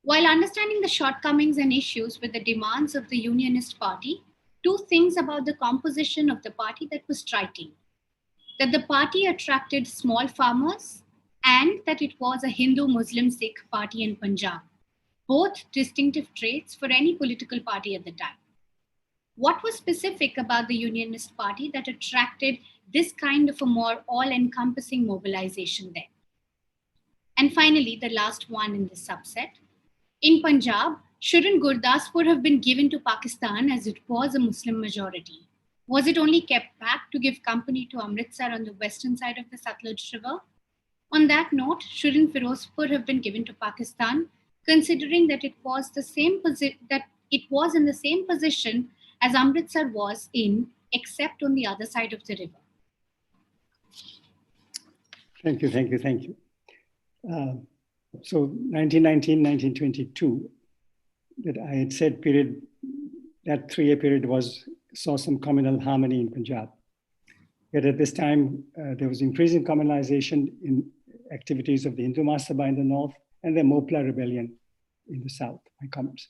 While understanding the shortcomings and issues with the demands of the Unionist Party, two things about the composition of the party that was striking. that the party attracted small farmers, and that it was a Hindu-Muslim-Sikh party in Punjab, both distinctive traits for any political party at the time. What was specific about the Unionist Party that attracted this kind of a more all-encompassing mobilization there? And finally, the last one in this subset. In Punjab, shouldn't Gurdaspur have been given to Pakistan as it was a Muslim majority? Was it only kept back to give company to Amritsar on the western side of the Satluj River? On that note, shouldn't Firozpur have been given to Pakistan, considering that it was in the same position as Amritsar was in, except on the other side of the river? Thank you. So 1919, 1922, that I had said period, that 3-year period saw some communal harmony in Punjab. Yet at this time, there was increasing communalization in activities of the Hindu Mahasabha in the north and the Mopla rebellion in the south, my comments.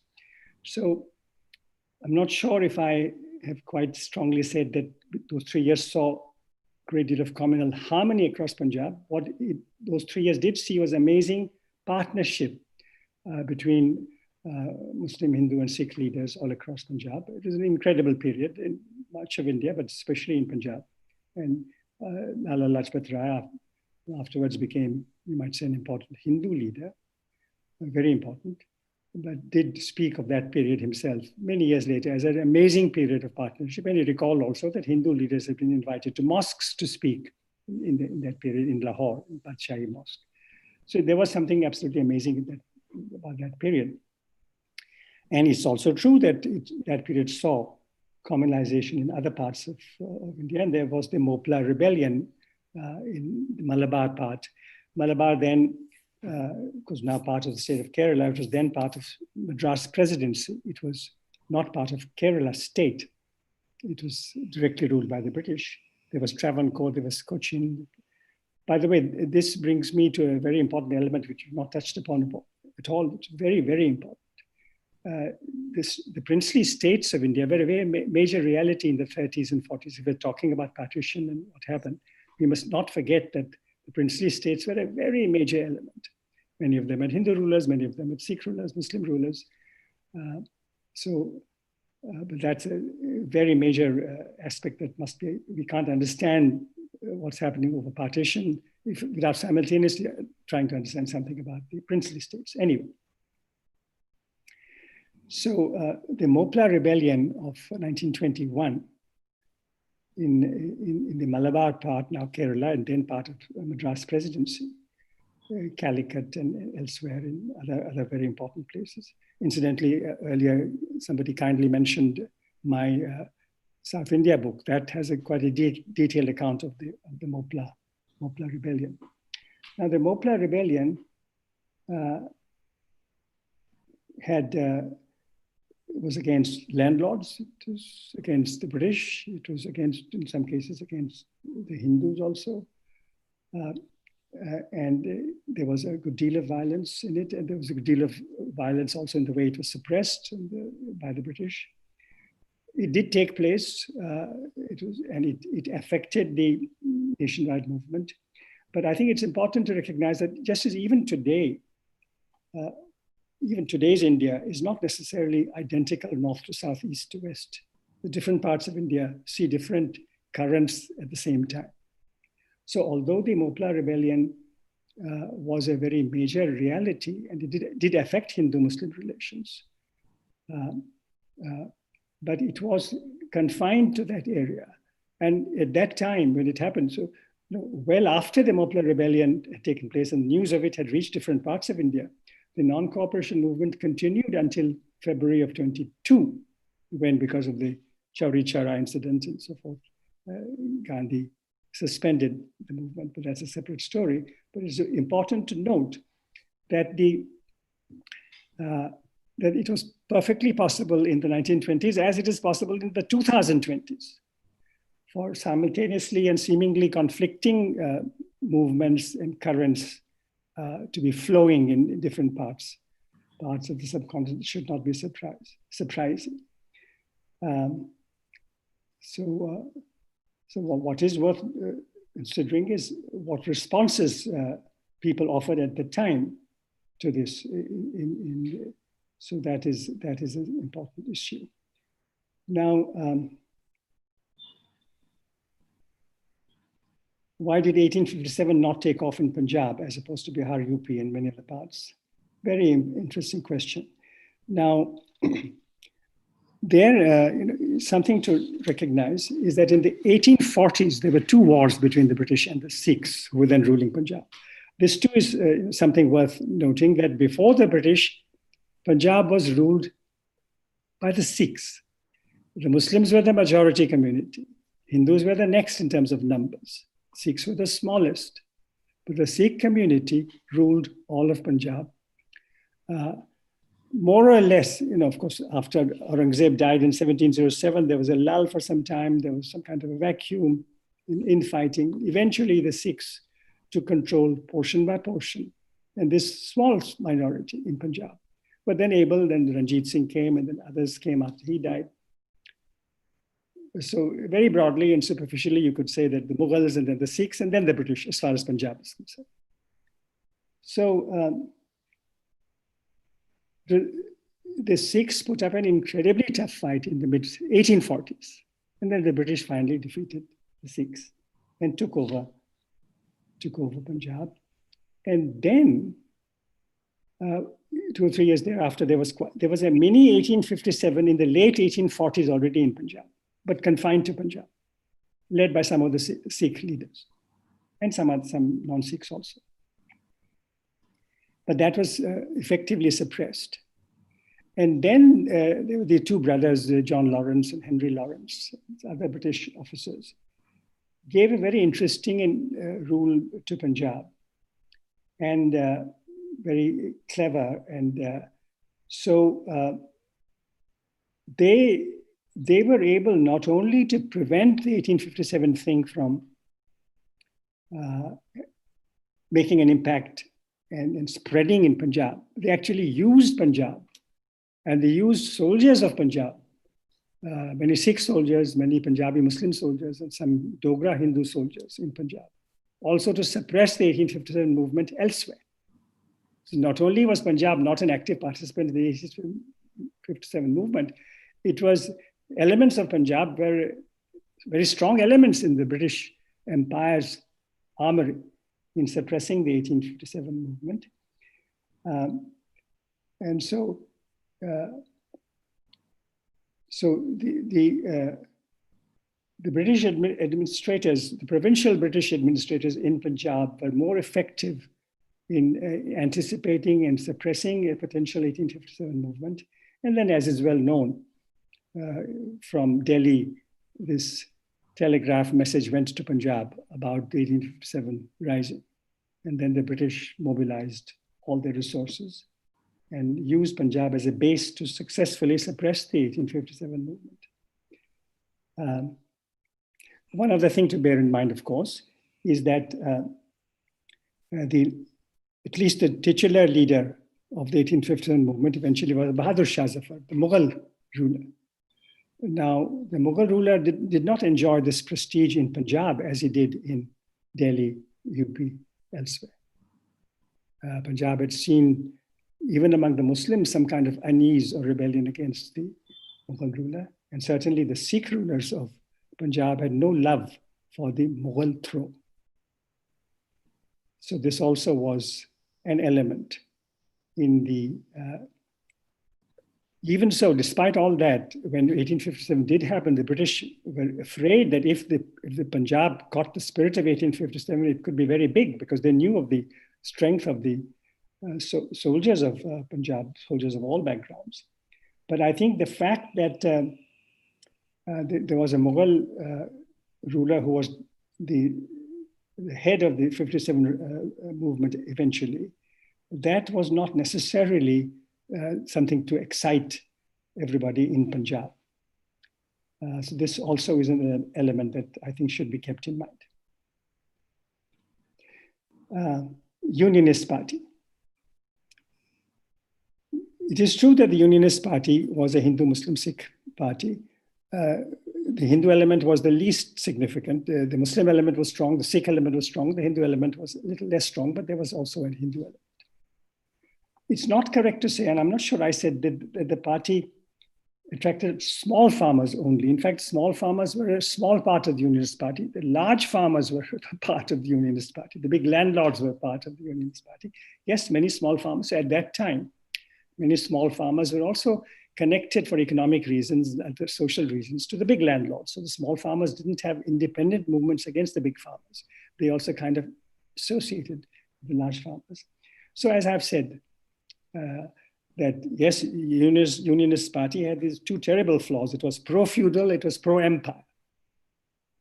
So I'm not sure if I have quite strongly said that those 3 years saw a great deal of communal harmony across Punjab. What those 3 years did see was amazing partnership between Muslim, Hindu, and Sikh leaders all across Punjab. It was an incredible period in much of India, but especially in Punjab. And Lala Lajpat Rai afterwards became, you might say, an important Hindu leader, very important, but did speak of that period himself many years later as an amazing period of partnership. And he recalled also that Hindu leaders had been invited to mosques to speak in that period in Lahore, in Badshahi Mosque. So there was something absolutely amazing about that period. And it's also true that that period saw communalization in other parts of India. And there was the Mopla rebellion in the Malabar part. Malabar then was now part of the state of Kerala. It was then part of Madras Presidency. It was not part of Kerala state. It was directly ruled by the British. There was Travancore, there was Cochin. By the way, this brings me to a very important element which you've not touched upon at all. It's very, very important. The princely states of India were a very major reality in the 30s and 40s. If we're talking about partition and what happened, we must not forget that the princely states were a very major element. Many of them had Hindu rulers, many of them had Sikh rulers, Muslim rulers. But that's a very major aspect that must be, we can't understand what's happening over partition without simultaneously trying to understand something about the princely states. Anyway. So the Mopla rebellion of 1921 in the Malabar part, now Kerala, and then part of Madras Presidency, Calicut and elsewhere in other very important places. Incidentally, earlier somebody kindly mentioned my South India book. That has quite a detailed account of the Mopla rebellion. Now the Mopla rebellion was against landlords, it was against the British, it was against, in some cases, against the Hindus also. And there was a good deal of violence in it, and there was a good deal of violence also in the way it was suppressed by the British. It did take place, it affected the nationwide movement. But I think it's important to recognize that just as even today, even today's India is not necessarily identical north to south, east to west. The different parts of India see different currents at the same time. So although the Mopla rebellion was a very major reality, and it did affect Hindu-Muslim relations, but it was confined to that area. And at that time when it happened, so well after the Mopla rebellion had taken place and news of it had reached different parts of India, the non-cooperation movement continued until February of 22, when, because of the Chauri Chara incident and so forth, Gandhi suspended the movement, but that's a separate story. But it's important to note that that it was perfectly possible in the 1920s, as it is possible in the 2020s, for simultaneously and seemingly conflicting movements and currents to be flowing in different parts of the subcontinent. Should not be surprising. So what is worth considering is what responses people offered at the time to this. So that is an important issue. Now, why did 1857 not take off in Punjab as opposed to Bihar, UP, and many other parts? Very interesting question. Now, something to recognize is that in the 1840s, there were two wars between the British and the Sikhs, who were then ruling Punjab. This too is something worth noting, that before the British, Punjab was ruled by the Sikhs. The Muslims were the majority community. Hindus were the next in terms of numbers. Sikhs were the smallest. But the Sikh community ruled all of Punjab. More or less, of course, after Aurangzeb died in 1707, there was a lull for some time. There was some kind of a vacuum in infighting. Eventually, the Sikhs took control portion by portion, and this small minority in Punjab. But then Ranjit Singh came, and then others came after he died. So very broadly and superficially, you could say that the Mughals and then the Sikhs and then the British, as far as Punjab is concerned. So the Sikhs put up an incredibly tough fight in the mid-1840s. And then the British finally defeated the Sikhs and took over Punjab. And then 2 or 3 years thereafter, there was a mini 1857 in the late 1840s already in Punjab, but confined to Punjab, led by some of the Sikh leaders and some non-Sikhs also. But that was effectively suppressed. And then there were the two brothers, John Lawrence and Henry Lawrence, other British officers, gave a very interesting rule to Punjab, and very clever. And so they were able not only to prevent the 1857 thing from making an impact and spreading in Punjab, they actually used Punjab, and they used soldiers of Punjab, many Sikh soldiers, many Punjabi Muslim soldiers, and some Dogra Hindu soldiers in Punjab, also to suppress the 1857 movement elsewhere. So not only was Punjab not an active participant in the 1857 movement, it was elements of Punjab were very strong elements in the British Empire's armory in suppressing the 1857 movement. And so the British administrators, the provincial British administrators in Punjab, were more effective in anticipating and suppressing a potential 1857 movement. And then, as is well known, from Delhi, this telegraph message went to Punjab about the 1857 rising. And then the British mobilized all their resources and used Punjab as a base to successfully suppress the 1857 movement. One other thing to bear in mind, of course, is that at least the titular leader of the 1857 movement eventually was Bahadur Shah Zafar, the Mughal ruler. Now, the Mughal ruler did not enjoy this prestige in Punjab as he did in Delhi, UP, elsewhere. Punjab had seen, even among the Muslims, some kind of unease or rebellion against the Mughal ruler. And certainly the Sikh rulers of Punjab had no love for the Mughal throne. So this also was an element in the even so, despite all that, when 1857 did happen, the British were afraid that if the Punjab caught the spirit of 1857, it could be very big, because they knew of the strength of the soldiers of Punjab, soldiers of all backgrounds. But I think the fact that there was a Mughal ruler who was the head of the 57 movement eventually, that was not necessarily something to excite everybody in Punjab. So this also is an element that I think should be kept in mind. Unionist Party. It is true that the Unionist Party was a Hindu-Muslim Sikh party. the Hindu element was the least significant. The Muslim element was strong, the Sikh element was strong, the Hindu element was a little less strong, but there was also a Hindu element. It's not correct to say, and I'm not sure I said that the party attracted small farmers only. In fact, small farmers were a small part of the Unionist Party. The large farmers were part of the Unionist Party. The big landlords were part of the Unionist Party. Yes, many small farmers. So at that time, many small farmers were also connected for economic reasons and for social reasons to the big landlords. So the small farmers didn't have independent movements against the big farmers. They also kind of associated with the large farmers. So as I've said, that yes, Unionist Party had these two terrible flaws. It was pro-feudal, it was pro-empire.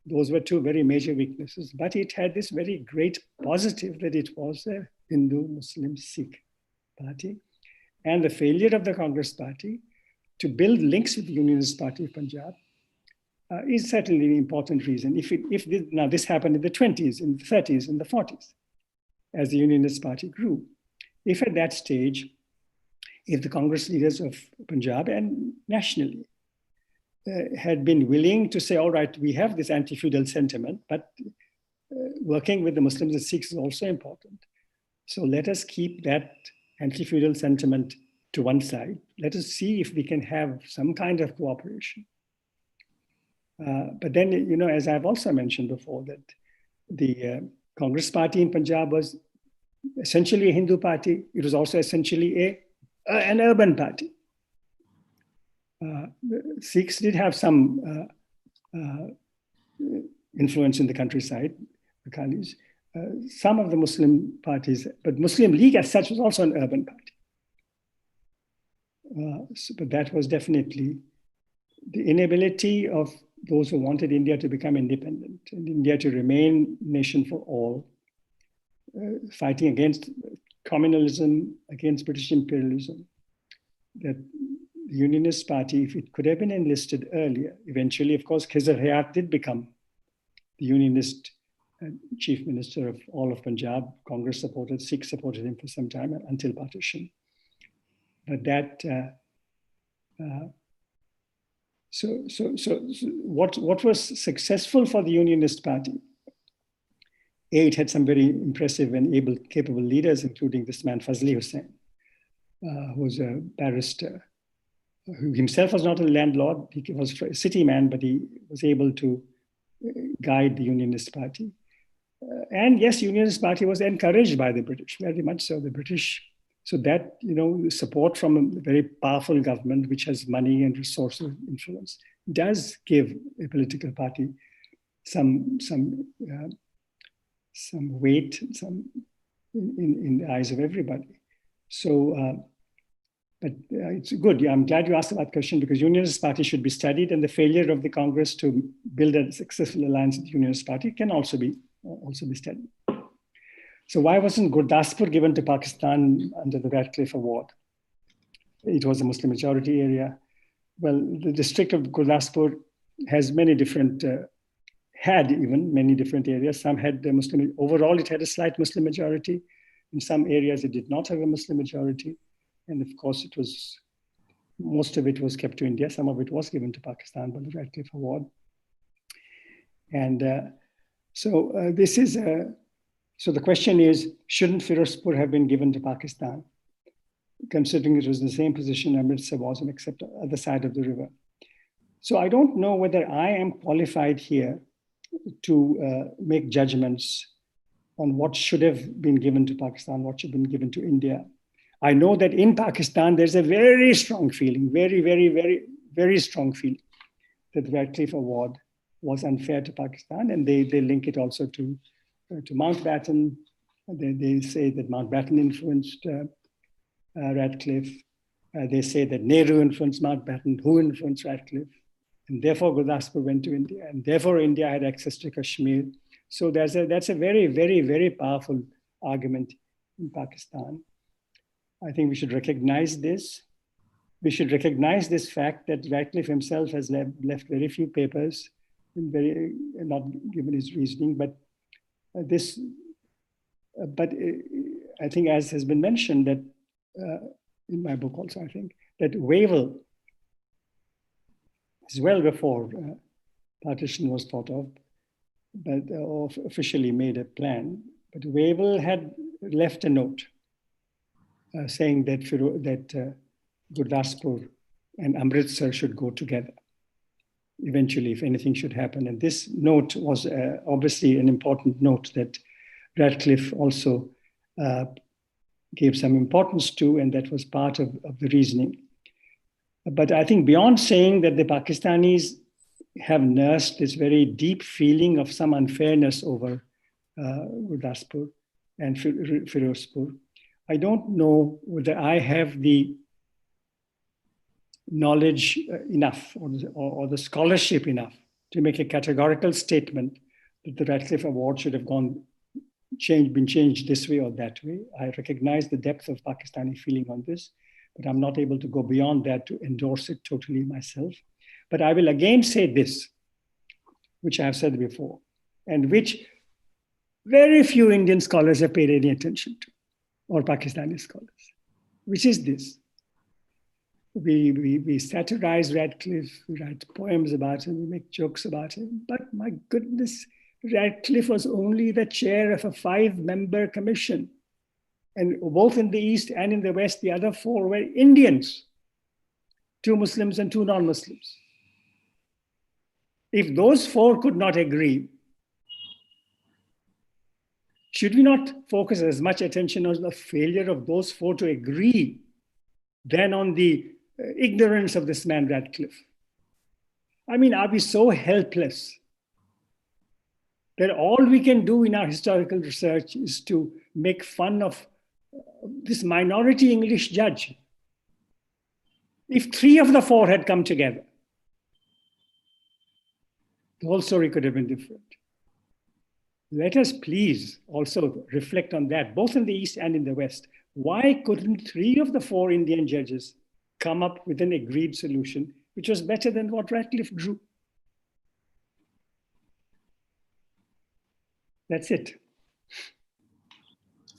Those were two very major weaknesses, but it had this very great positive that it was a Hindu, Muslim, Sikh party. And the failure of the Congress Party to build links with the Unionist Party of Punjab is certainly an important reason. Now this happened in the 20s, in the 30s, in the 40s, as the Unionist Party grew. If at that stage, if the Congress leaders of Punjab and nationally had been willing to say, all right, we have this anti-feudal sentiment, but working with the Muslims and Sikhs is also important. So let us keep that anti-feudal sentiment to one side. Let us see if we can have some kind of cooperation. But then, you know, as I've also mentioned before, that the Congress Party in Punjab was essentially a Hindu party. It was also essentially an urban party. The Sikhs did have some influence in the countryside, the Khalis. Some of the Muslim parties, but Muslim League as such was also an urban party. But that was definitely the inability of those who wanted India to become independent and India to remain nation for all, fighting against communalism, against British imperialism, that the Unionist Party, if it could have been enlisted earlier, eventually, of course, Khizar Hayat did become the Unionist chief minister of all of Punjab. Congress supported, Sikhs supported him for some time until partition. But that, so what was successful for the Unionist Party? It had some very impressive and capable leaders, including this man, Fazl-i-Hussain, who was a barrister, who himself was not a landlord. He was a city man, but he was able to guide the Unionist Party. And yes, Unionist Party was encouraged by the British, very much so. The British, so that, you know, support from a very powerful government, which has money and resources, influence, does give a political party some weight, in the eyes of everybody. So, but it's good. Yeah, I'm glad you asked that question, because Unionist Party should be studied, and the failure of the Congress to build a successful alliance with the Unionist Party can also be studied. So why wasn't Gurdaspur given to Pakistan under the Radcliffe Award? It was a Muslim majority area. Well, the district of Gurdaspur has many different, had even many different areas. Some had a Muslim, overall it had a slight Muslim majority. In some areas it did not have a Muslim majority. And of course it was, most of it was kept to India. Some of it was given to Pakistan by the Radcliffe Award. And this is, so the question is, shouldn't Firozpur have been given to Pakistan, considering it was in the same position Amritsar was, except the other side of the river? So I don't know whether I am qualified here to make judgments on what should have been given to Pakistan, what should have been given to India. I know that in Pakistan, there's a very strong feeling, very strong feeling that the Radcliffe Award was unfair to Pakistan, and they link it also to Mountbatten. They say that Mountbatten influenced Radcliffe. They say that Nehru influenced Mountbatten, who influenced Radcliffe, and therefore Gurdaspur went to India, and therefore India had access to Kashmir. So that's a very powerful argument in Pakistan. I think we should recognize this. We should recognize this fact that Radcliffe himself has left very few papers and not given his reasoning, but I think, as has been mentioned, that in my book also, I think, that Wavell is well before partition was thought of, but officially made a plan. But Wavell had left a note saying that Gurdaspur and Amritsar should go together eventually, if anything should happen. And this note was obviously an important note that Radcliffe also gave some importance to, and that was part of the reasoning. But I think beyond saying that the Pakistanis have nursed this very deep feeling of some unfairness over Gurdaspur and Firozpur, I don't know whether I have the knowledge enough or the scholarship enough to make a categorical statement that the Radcliffe Award should have been changed this way or that way. I recognize the depth of Pakistani feeling on this, but I'm not able to go beyond that to endorse it totally myself. But I will again say this, which I have said before, and which very few Indian scholars have paid any attention to, or Pakistani scholars, which is this. We satirize Radcliffe, we write poems about him, we make jokes about him, but my goodness, Radcliffe was only the chair of a 5-member commission. And both in the East and in the West, the other 4 were Indians, 2 Muslims and 2 non-Muslims. If those 4 could not agree, should we not focus as much attention on the failure of those 4 to agree than on the ignorance of this man, Radcliffe? I mean, are we so helpless that all we can do in our historical research is to make fun of this minority English judge? If 3 of the 4 had come together, the whole story could have been different. Let us please also reflect on that, both in the East and in the West. Why couldn't 3 of the 4 Indian judges come up with an agreed solution, which was better than what Radcliffe drew? That's it.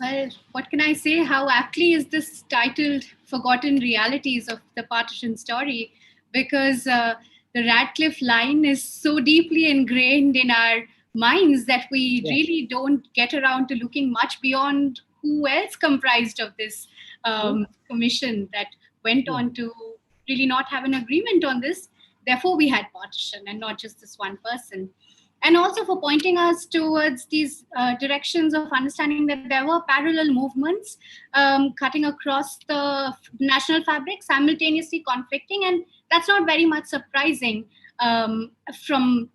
Well, what can I say? How aptly is this titled Forgotten Realities of the Partition Story? Because the Radcliffe line is so deeply ingrained in our minds that we really don't get around to looking much beyond who else comprised of this commission that went on to really not have an agreement on this. Therefore, we had partition and not just this one person. And also for pointing us towards these directions of understanding that there were parallel movements cutting across the national fabric, simultaneously conflicting. And that's not very much surprising from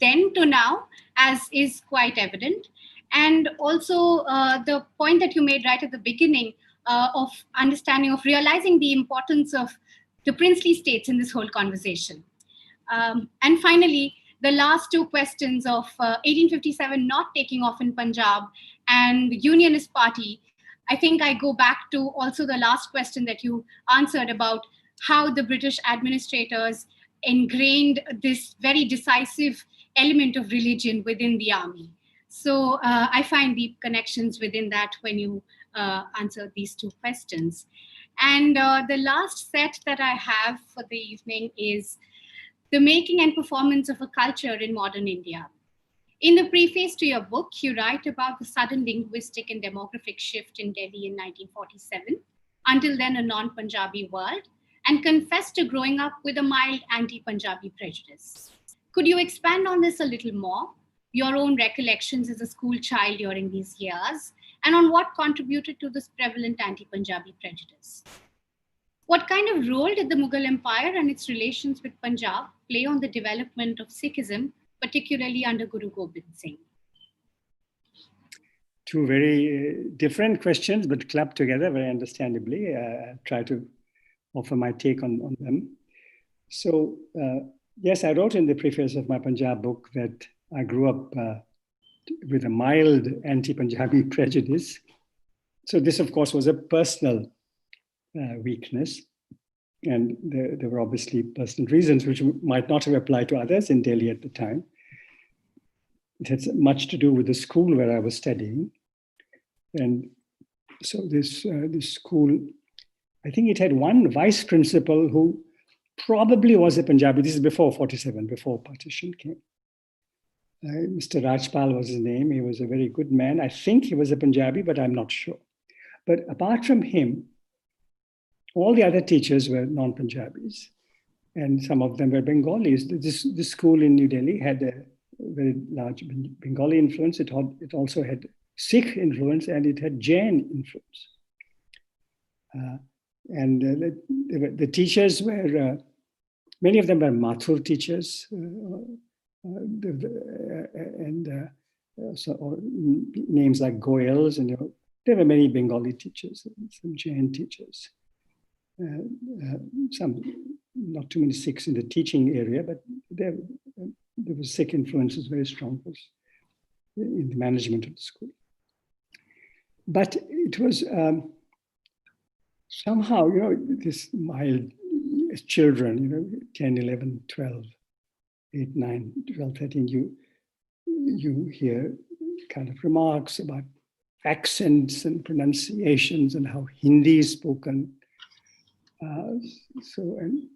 then to now, as is quite evident. And also the point that you made right at the beginning of understanding, of realizing the importance of the princely states in this whole conversation. And finally, the last 2 questions of 1857 not taking off in Punjab and the Unionist Party, I think I go back to also the last question that you answered about how the British administrators ingrained this very decisive element of religion within the army. So I find deep connections within that when you answer these 2 questions. And the last set that I have for the evening is the making and performance of a culture in modern India. In the preface to your book, you write about the sudden linguistic and demographic shift in Delhi in 1947, until then a non-Punjabi world, and confess to growing up with a mild anti-Punjabi prejudice. Could you expand on this a little more? Your own recollections as a school child during these years, and on what contributed to this prevalent anti-Punjabi prejudice. What kind of role did the Mughal Empire and its relations with Punjab play on the development of Sikhism, particularly under Guru Gobind Singh? 2 very different questions, but clubbed together very understandably. I'll try to offer my take on them. So, yes, I wrote in the preface of my Punjab book that I grew up with a mild anti-Punjabi prejudice. So this, of course, was a personal weakness. And there were obviously personal reasons which might not have applied to others in Delhi at the time. It had much to do with the school where I was studying. And so this school, I think it had one vice principal who probably was a Punjabi. This is before 47, before partition came. Mr. Rajpal was his name. He was a very good man. I think he was a Punjabi, but I'm not sure. But apart from him, all the other teachers were non-Punjabis, and some of them were Bengalis. This school in New Delhi had a very large Bengali influence. It also had Sikh influence, and it had Jain influence. The teachers were, many of them were Mathur teachers, names like Goyals, and there were many Bengali teachers, some Jain teachers. Some, not too many Sikhs in the teaching area, but there was Sikh influences very strong in the management of the school. But it was somehow, this mild children, 10, 11, 12, 8, 9, 12, 13, you hear kind of remarks about accents and pronunciations and how Hindi is spoken. And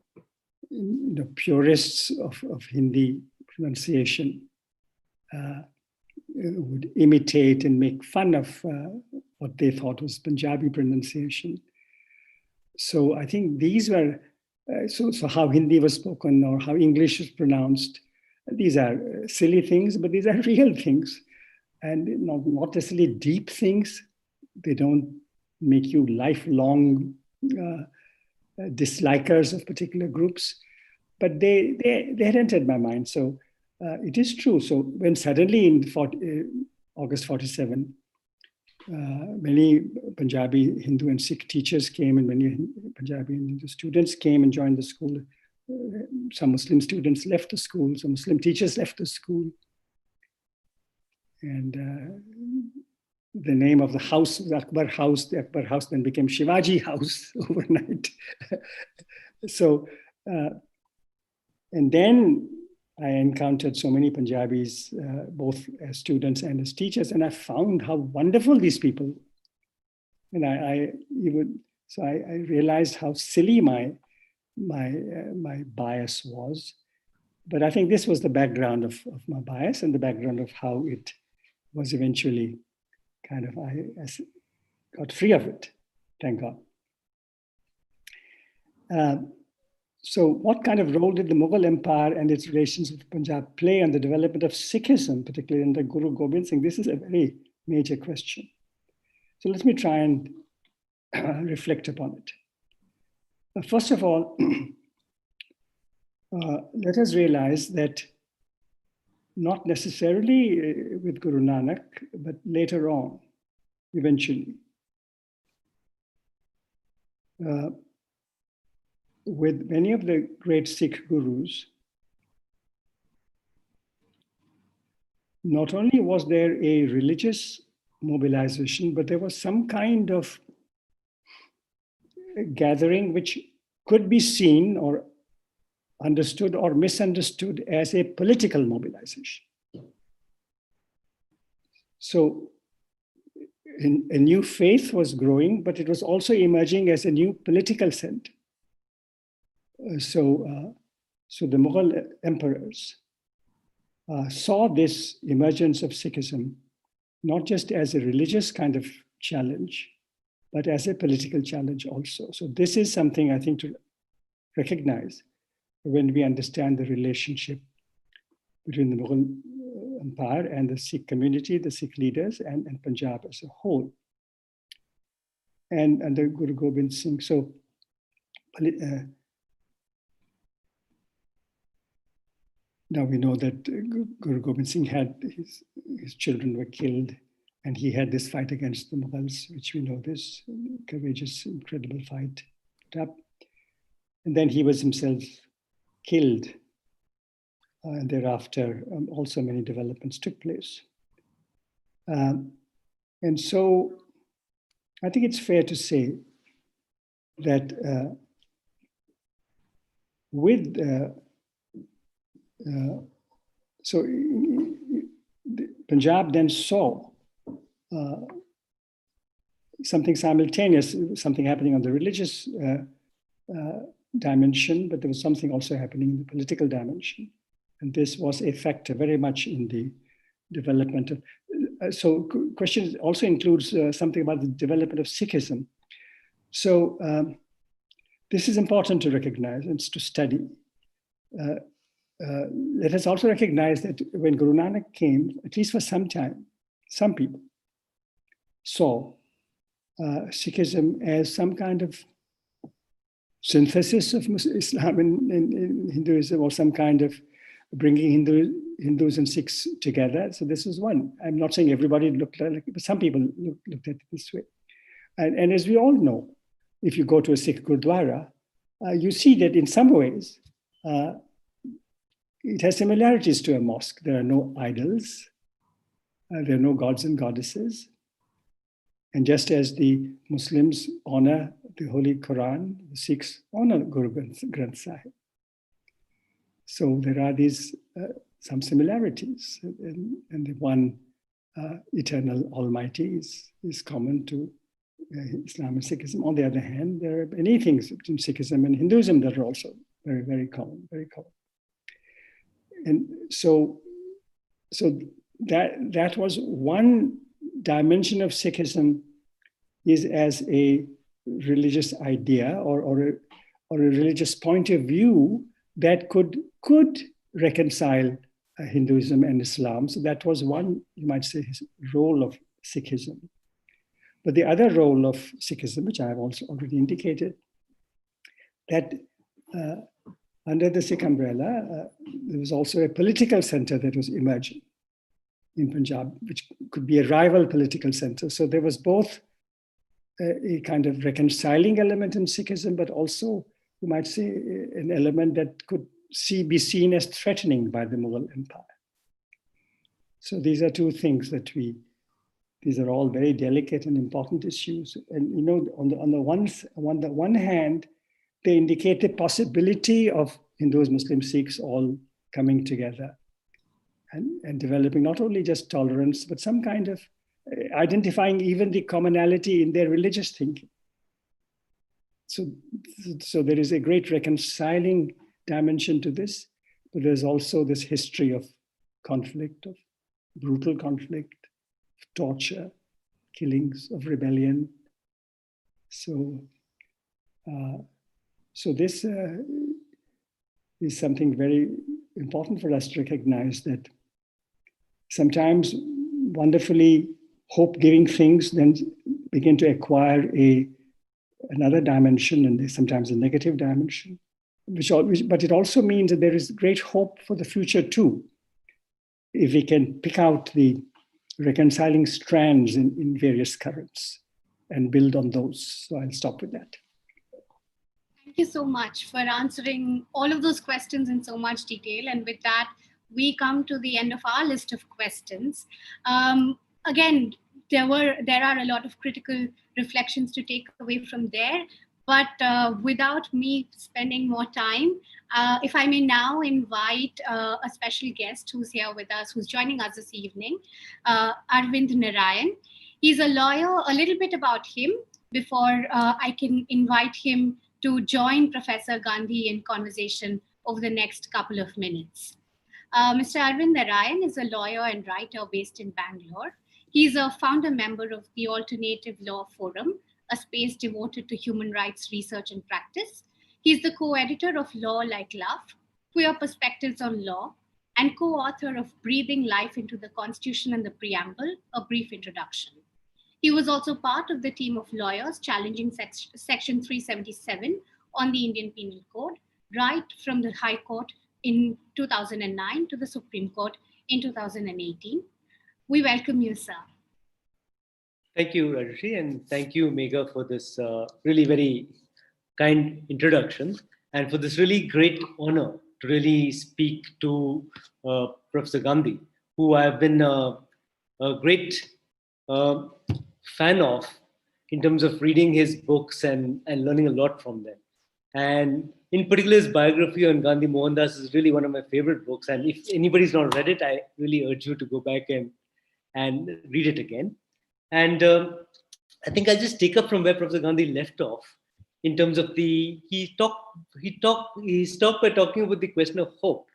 the purists of Hindi pronunciation would imitate and make fun of what they thought was Punjabi pronunciation. So I think these were, so how Hindi was spoken or how English is pronounced, these are silly things, but these are real things, and not necessarily deep things. They don't make you lifelong dislikers of particular groups, but they had entered my mind. So it is true. So when suddenly in August 47, many Punjabi Hindu and Sikh teachers came, and many Punjabi and Hindu students came and joined the school. Some Muslim students left the school, some Muslim teachers left the school. And the name of the house was Akbar House. The Akbar House then became Shivaji House overnight. So, and then I encountered so many Punjabis, both as students and as teachers, and I found how wonderful these people. And I realized how silly my bias was. But I think this was the background of my bias and the background of how it was eventually kind of, I got free of it, thank God. So what kind of role did the Mughal Empire and its relations with Punjab play on the development of Sikhism, particularly under Guru Gobind Singh? This is a very major question. So let me try and reflect upon it. First of all, let us realize that not necessarily with Guru Nanak, but later on, eventually, with many of the great Sikh gurus, not only was there a religious mobilization, but there was some kind of gathering which could be seen or understood or misunderstood as a political mobilization. So a new faith was growing, but it was also emerging as a new political center. So the Mughal emperors saw this emergence of Sikhism not just as a religious kind of challenge, but as a political challenge also. So this is something I think to recognize when we understand the relationship between the Mughal Empire and the Sikh community, the Sikh leaders, and Punjab as a whole, and under Guru Gobind Singh. So now we know that Guru Gobind Singh had his children were killed, and he had this fight against the Mughals, which we know, this courageous, incredible fight. And then he was himself killed. And thereafter, also many developments took place. And so I think it's fair to say that so Punjab then saw something simultaneous, something happening on the religious dimension, but there was something also happening in the political dimension. And this was a factor very much in the development of, so question also includes something about the development of Sikhism. So this is important to recognize and to study. Let us also recognize that when Guru Nanak came, at least for some time, some people saw Sikhism as some kind of synthesis of Islam and Hinduism, or some kind of bringing Hindus and Sikhs together. So this is one. I'm not saying everybody looked like it, but some people looked at it this way. And as we all know, if you go to a Sikh Gurdwara, you see that in some ways, it has similarities to a mosque. There are no idols. There are no gods and goddesses. And just as the Muslims honor the Holy Quran, the Sikhs honor Guru Granth Sahib. So there are these some similarities, and the one eternal Almighty is common to Islam and Sikhism. On the other hand, there are many things in Sikhism and Hinduism that are also very, very common, very common. And so that was one dimension of Sikhism, is as a religious idea or a religious point of view that could reconcile Hinduism and Islam. So that was one, you might say, his role of Sikhism. But the other role of Sikhism, which I have also already indicated, that under the Sikh umbrella, there was also a political center that was emerging in Punjab, which could be a rival political center. So there was both a kind of reconciling element in Sikhism, but also, you might say, an element that could be seen as threatening by the Mughal Empire. So these are two things that these are all very delicate and important issues. And, you know, on the one hand, they indicate the possibility of Hindus, Muslims, Sikhs all coming together and developing not only just tolerance, but some kind of identifying even the commonality in their religious thinking. So there is a great reconciling dimension to this, but there's also this history of conflict, of brutal conflict, of torture, killings, of rebellion. So this is something very important for us to recognize, that sometimes wonderfully hope-giving things then begin to acquire another dimension, and sometimes a negative dimension. But it also means that there is great hope for the future too, if we can pick out the reconciling strands in various currents and build on those. So I'll stop with that. Thank you so much for answering all of those questions in so much detail. And with that, we come to the end of our list of questions. Again, there are a lot of critical reflections to take away from there. But without me spending more time, if I may now invite a special guest who's here with us, who's joining us this evening, Arvind Narayan. He's a lawyer. A little bit about him before I can invite him to join Professor Gandhi in conversation over the next couple of minutes. Mr. Arvind Narayan is a lawyer and writer based in Bangalore. He's a founder member of the Alternative Law Forum, a space devoted to human rights research and practice. He's the co-editor of Law Like Love, Queer Perspectives on Law, and co-author of Breathing Life into the Constitution and the Preamble, A Brief Introduction. He was also part of the team of lawyers challenging Section 377 on the Indian Penal Code, right from the High Court in 2009 to the Supreme Court in 2018. We welcome you, sir. Thank you, Rajyasree, and thank you, Megha, for this really very kind introduction, and for this really great honor to really speak to Professor Gandhi, who I have been a great fan of in terms of reading his books and learning a lot from them. And in particular, his biography on Gandhi Mohandas is really one of my favorite books. And if anybody's not read it, I really urge you to go back and read it again. And I think I'll just take up from where Professor Gandhi left off. in terms of he stopped by talking about the question of hope.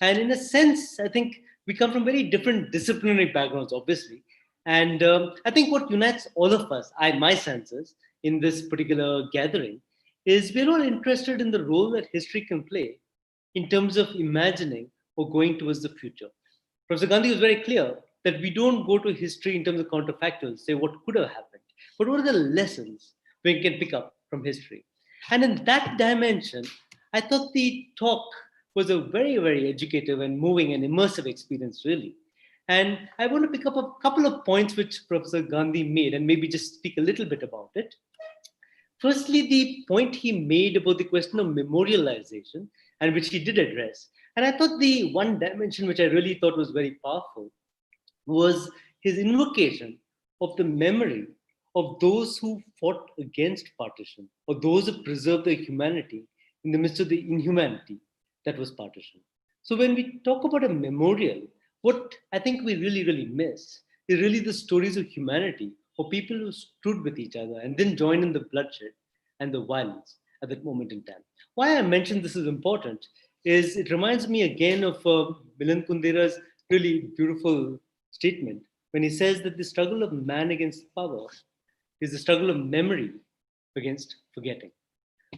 And in a sense, I think we come from very different disciplinary backgrounds, obviously. And I think what unites all of us, my senses, in this particular gathering, is we're all interested in the role that history can play in terms of imagining or going towards the future. Professor Gandhi was very clear that we don't go to history in terms of counterfactuals, say what could have happened, but what are the lessons we can pick up from history. And in that dimension, I thought the talk was a very, very educative and moving and immersive experience, really. And I want to pick up a couple of points which Professor Gandhi made and maybe just speak a little bit about it. Firstly, the point he made about the question of memorialization, and which he did address. And I thought the one dimension which I really thought was very powerful was his invocation of the memory of those who fought against partition, or those who preserved their humanity in the midst of the inhumanity that was partition. So when we talk about a memorial, what I think we really, really miss is really the stories of humanity, for people who stood with each other and then joined in the bloodshed and the violence at that moment in time. Why I mentioned this is important is it reminds me again of Milan Kundera's really beautiful statement when he says that the struggle of man against power is the struggle of memory against forgetting.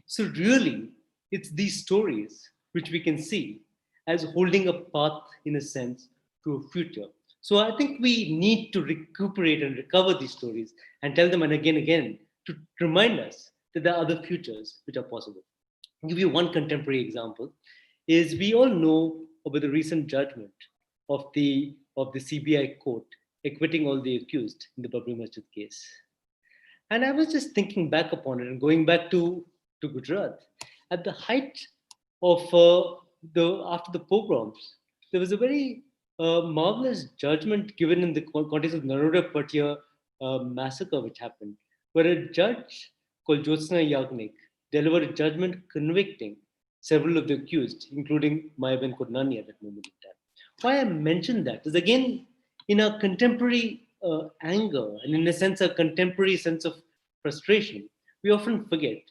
So really, it's these stories which we can see as holding a path, in a sense, to a future. So I think we need to recuperate and recover these stories and tell them again to remind us that there are other futures which are possible. I'll give you one contemporary example. Is we all know about the recent judgment of the CBI court acquitting all the accused in the Babri Masjid case. And I was just thinking back upon it and going back to Gujarat. At the height of after the pogroms, there was a very marvelous judgment given in the context of Naroda Patia massacre which happened, where a judge called Jyotsna Yagnik delivered a judgment convicting several of the accused, including Mayaben Kodnani at that moment in time. Why I mentioned that is again in our contemporary anger and in a sense a contemporary sense of frustration, we often forget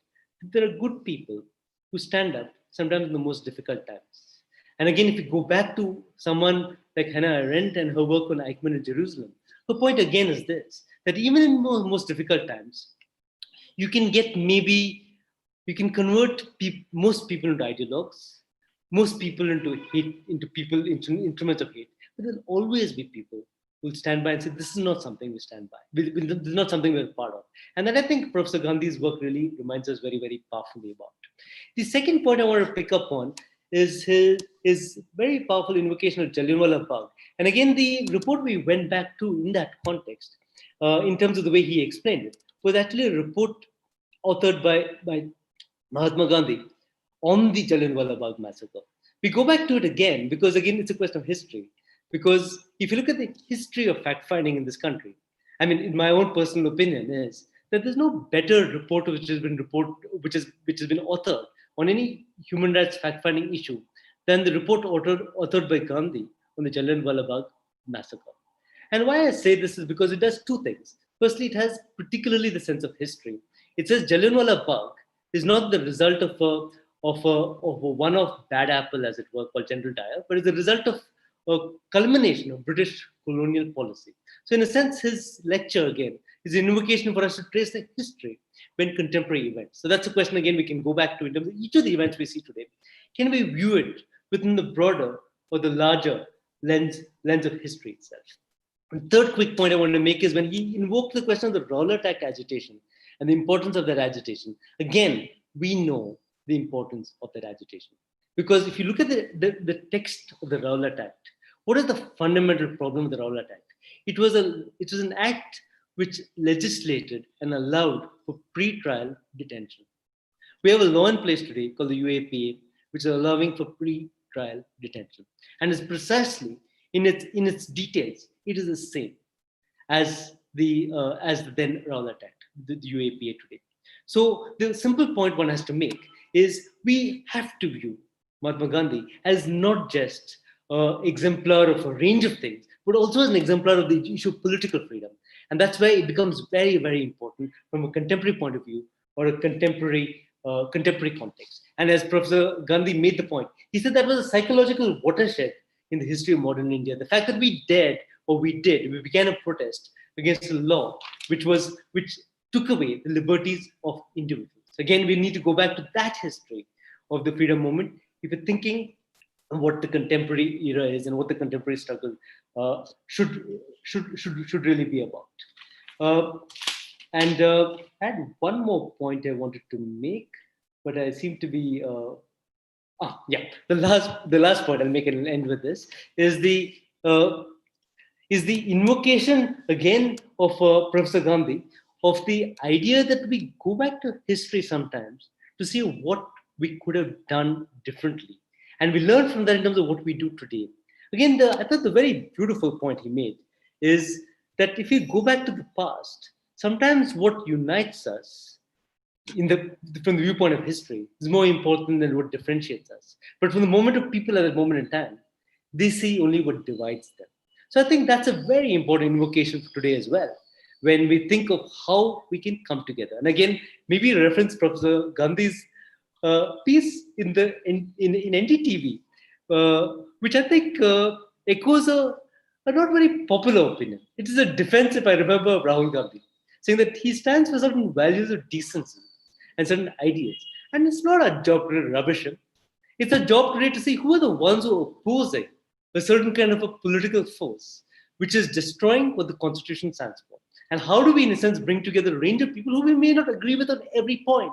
that there are good people who stand up sometimes in the most difficult times. And again, if you go back to someone like Hannah Arendt and her work on Eichmann in Jerusalem, her point again is this, that even in most difficult times, you can convert most people into ideologues, most people into hate, into instruments of hate. But there'll always be people who will stand by and say, this is not something we stand by. This is not something we're part of. And that I think Professor Gandhi's work really reminds us very, very powerfully about. The second point I want to pick up on is his very powerful invocation of Jallianwala Bagh. And again, the report we went back to in that context, in terms of the way he explained it, was actually a report authored by Mahatma Gandhi on the Jallianwala Bagh massacre. We go back to it again because again it's a question of history. Because if you look at the history of fact-finding in this country, I mean, in my own personal opinion, is that there's no better report which has been authored on any human rights fact-finding issue than the report authored by Gandhi on the Jallianwala Bagh massacre. And why I say this is because it does two things. Firstly, it has particularly the sense of history. It says Jallianwala Bagh is not the result of a one-off bad apple, as it were, called General Dyer, but is the result of a culmination of British colonial policy. So in a sense, his lecture again is an invocation for us to trace the history when contemporary events. So that's a question again we can go back to in terms of each of the events we see today. Can we view it within the broader or the larger lens of history itself? And third quick point I want to make is when he invoked the question of the Rowlatt Act agitation and the importance of that agitation, again, we know the importance of that agitation. Because if you look at the text of the Rowlatt Act, what is the fundamental problem with the Rowlatt Act? It was an act which legislated and allowed for pre-trial detention. We have a law in place today called the UAPA, which is allowing for pre-trial detention. And it's precisely in its details, it is the same as the then Rowlatt Act, the UAPA today. So the simple point one has to make is we have to view Mahatma Gandhi as not just an exemplar of a range of things, but also as an exemplar of the issue of political freedom. And that's why it becomes very, very important from a contemporary point of view or a contemporary context. And as Professor Gandhi made the point, he said that was a psychological watershed in the history of modern India. The fact that we began a protest against a law which took away the liberties of individuals. Again, we need to go back to that history of the freedom movement if we're thinking of what the contemporary era is and what the contemporary struggle should really be about. I had one more point I wanted to make, but I seem to be the last point I'll make and end with this is the invocation again of Professor Gandhi of the idea that we go back to history sometimes to see what we could have done differently, and we learn from that in terms of what we do today. Again, I thought the very beautiful point he made is that if we go back to the past, sometimes what unites us from the viewpoint of history is more important than what differentiates us. But from the moment of people at that moment in time, they see only what divides them. So I think that's a very important invocation for today as well, when we think of how we can come together. And again, maybe reference Professor Gandhi's piece in NDTV, which I think echoes a not very popular opinion. It is a defense, if I remember, of Rahul Gandhi, saying that he stands for certain values of decency and certain ideas. And it's not our job to rubbish him. It's a job today to see who are the ones who are opposing a certain kind of a political force, which is destroying what the Constitution stands for. And how do we, in a sense, bring together a range of people who we may not agree with on every point,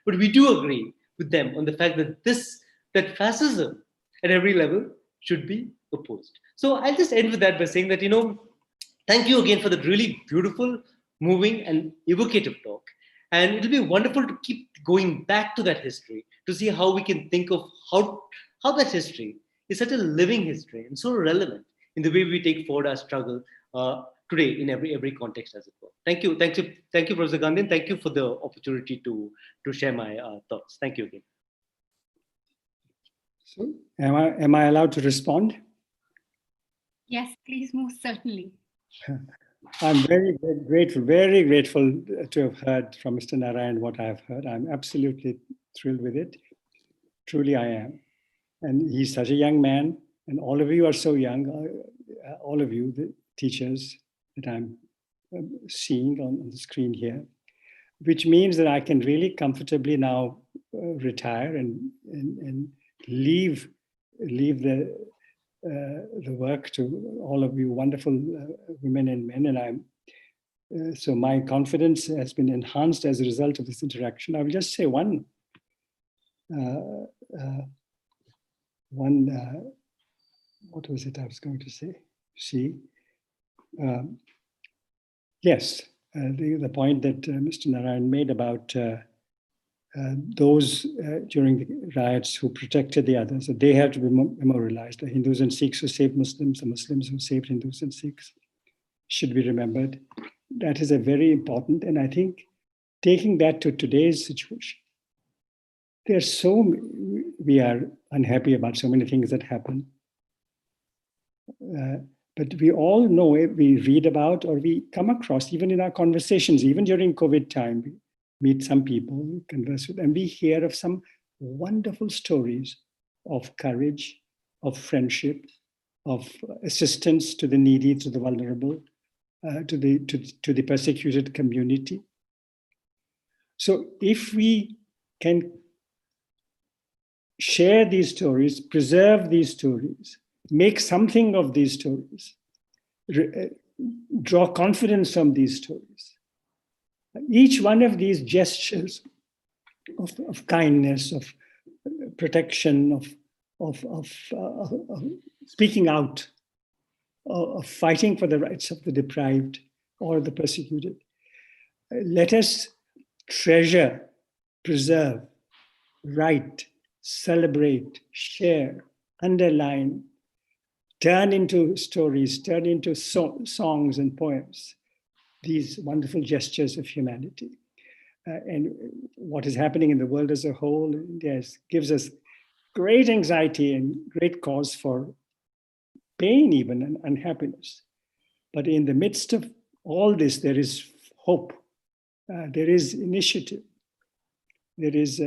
but we do agree with them on the fact that fascism at every level should be opposed. So I'll just end with that by saying that, thank you again for that really beautiful, moving, and evocative talk. And it'll be wonderful to keep going back to that history to see how we can think of how that history is such a living history and so relevant in the way we take forward our struggle today in every context, as it were. Thank you, Professor Gandhi, and thank you for the opportunity to share my thoughts. Thank you again. So, am I allowed to respond? Yes, please, most certainly. I'm very, very grateful to have heard from Mr. Narayan what I have heard. I'm absolutely thrilled with it. Truly, I am. And he's such a young man, and all of you are so young, all of you, the teachers that I'm seeing on the screen here, which means that I can really comfortably now retire and leave the work to all of you wonderful women and men. And so my confidence has been enhanced as a result of this interaction. I will just say one what was it I was going to say? Yes, the point that Mr. Narayan made about those during the riots who protected the others, that they have to be memorialized. The Hindus and Sikhs who saved Muslims, the Muslims who saved Hindus and Sikhs should be remembered. That is a very important, and I think taking that to today's situation, we are unhappy about so many things that happen. But we all know, we read about or we come across, even in our conversations, even during COVID time, we meet some people, we converse with, and we hear of some wonderful stories of courage, of friendship, of assistance to the needy, to the vulnerable, to the persecuted community. So if we can share these stories, preserve these stories, make something of these stories, draw confidence from these stories, each one of these gestures of kindness, of protection, of speaking out, of fighting for the rights of the deprived or the persecuted. Let us treasure, preserve, write, celebrate, share, underline, turn into stories, turn into songs and poems, these wonderful gestures of humanity. And what is happening in the world as a whole, yes, gives us great anxiety and great cause for pain even, and unhappiness. But in the midst of all this, there is hope, there is initiative, there is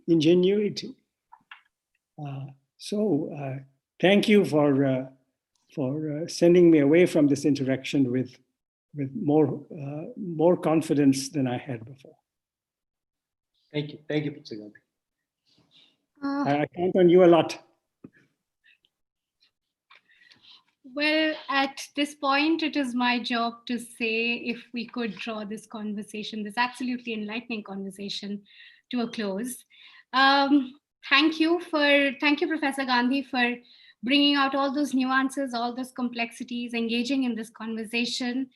ingenuity. Thank you for sending me away from this interaction with more confidence than I had before. Thank you, Professor Gandhi. I count on you a lot. Well, at this point, it is my job to say if we could draw this conversation, this absolutely enlightening conversation, to a close. Thank you, Professor Gandhi, for bringing out all those nuances, all those complexities, engaging in this conversation,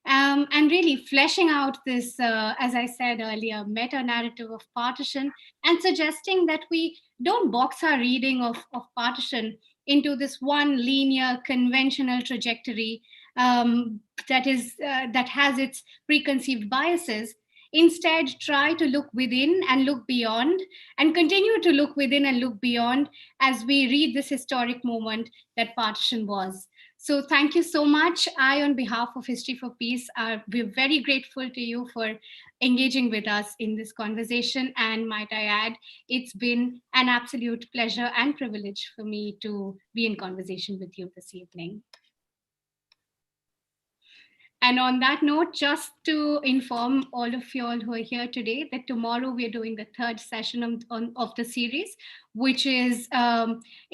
and really fleshing out this, as I said earlier, meta-narrative of partition, and suggesting that we don't box our reading of partition into this one linear, conventional trajectory that has its preconceived biases. Instead, try to look within and look beyond, and continue to look within and look beyond as we read this historic moment that partition was. So thank you so much. I, on behalf of History for Peace, we're very grateful to you for engaging with us in this conversation. And might I add, it's been an absolute pleasure and privilege for me to be in conversation with you this evening. And on that note, just to inform all of you all who are here today that tomorrow we're doing the third session of the series, which is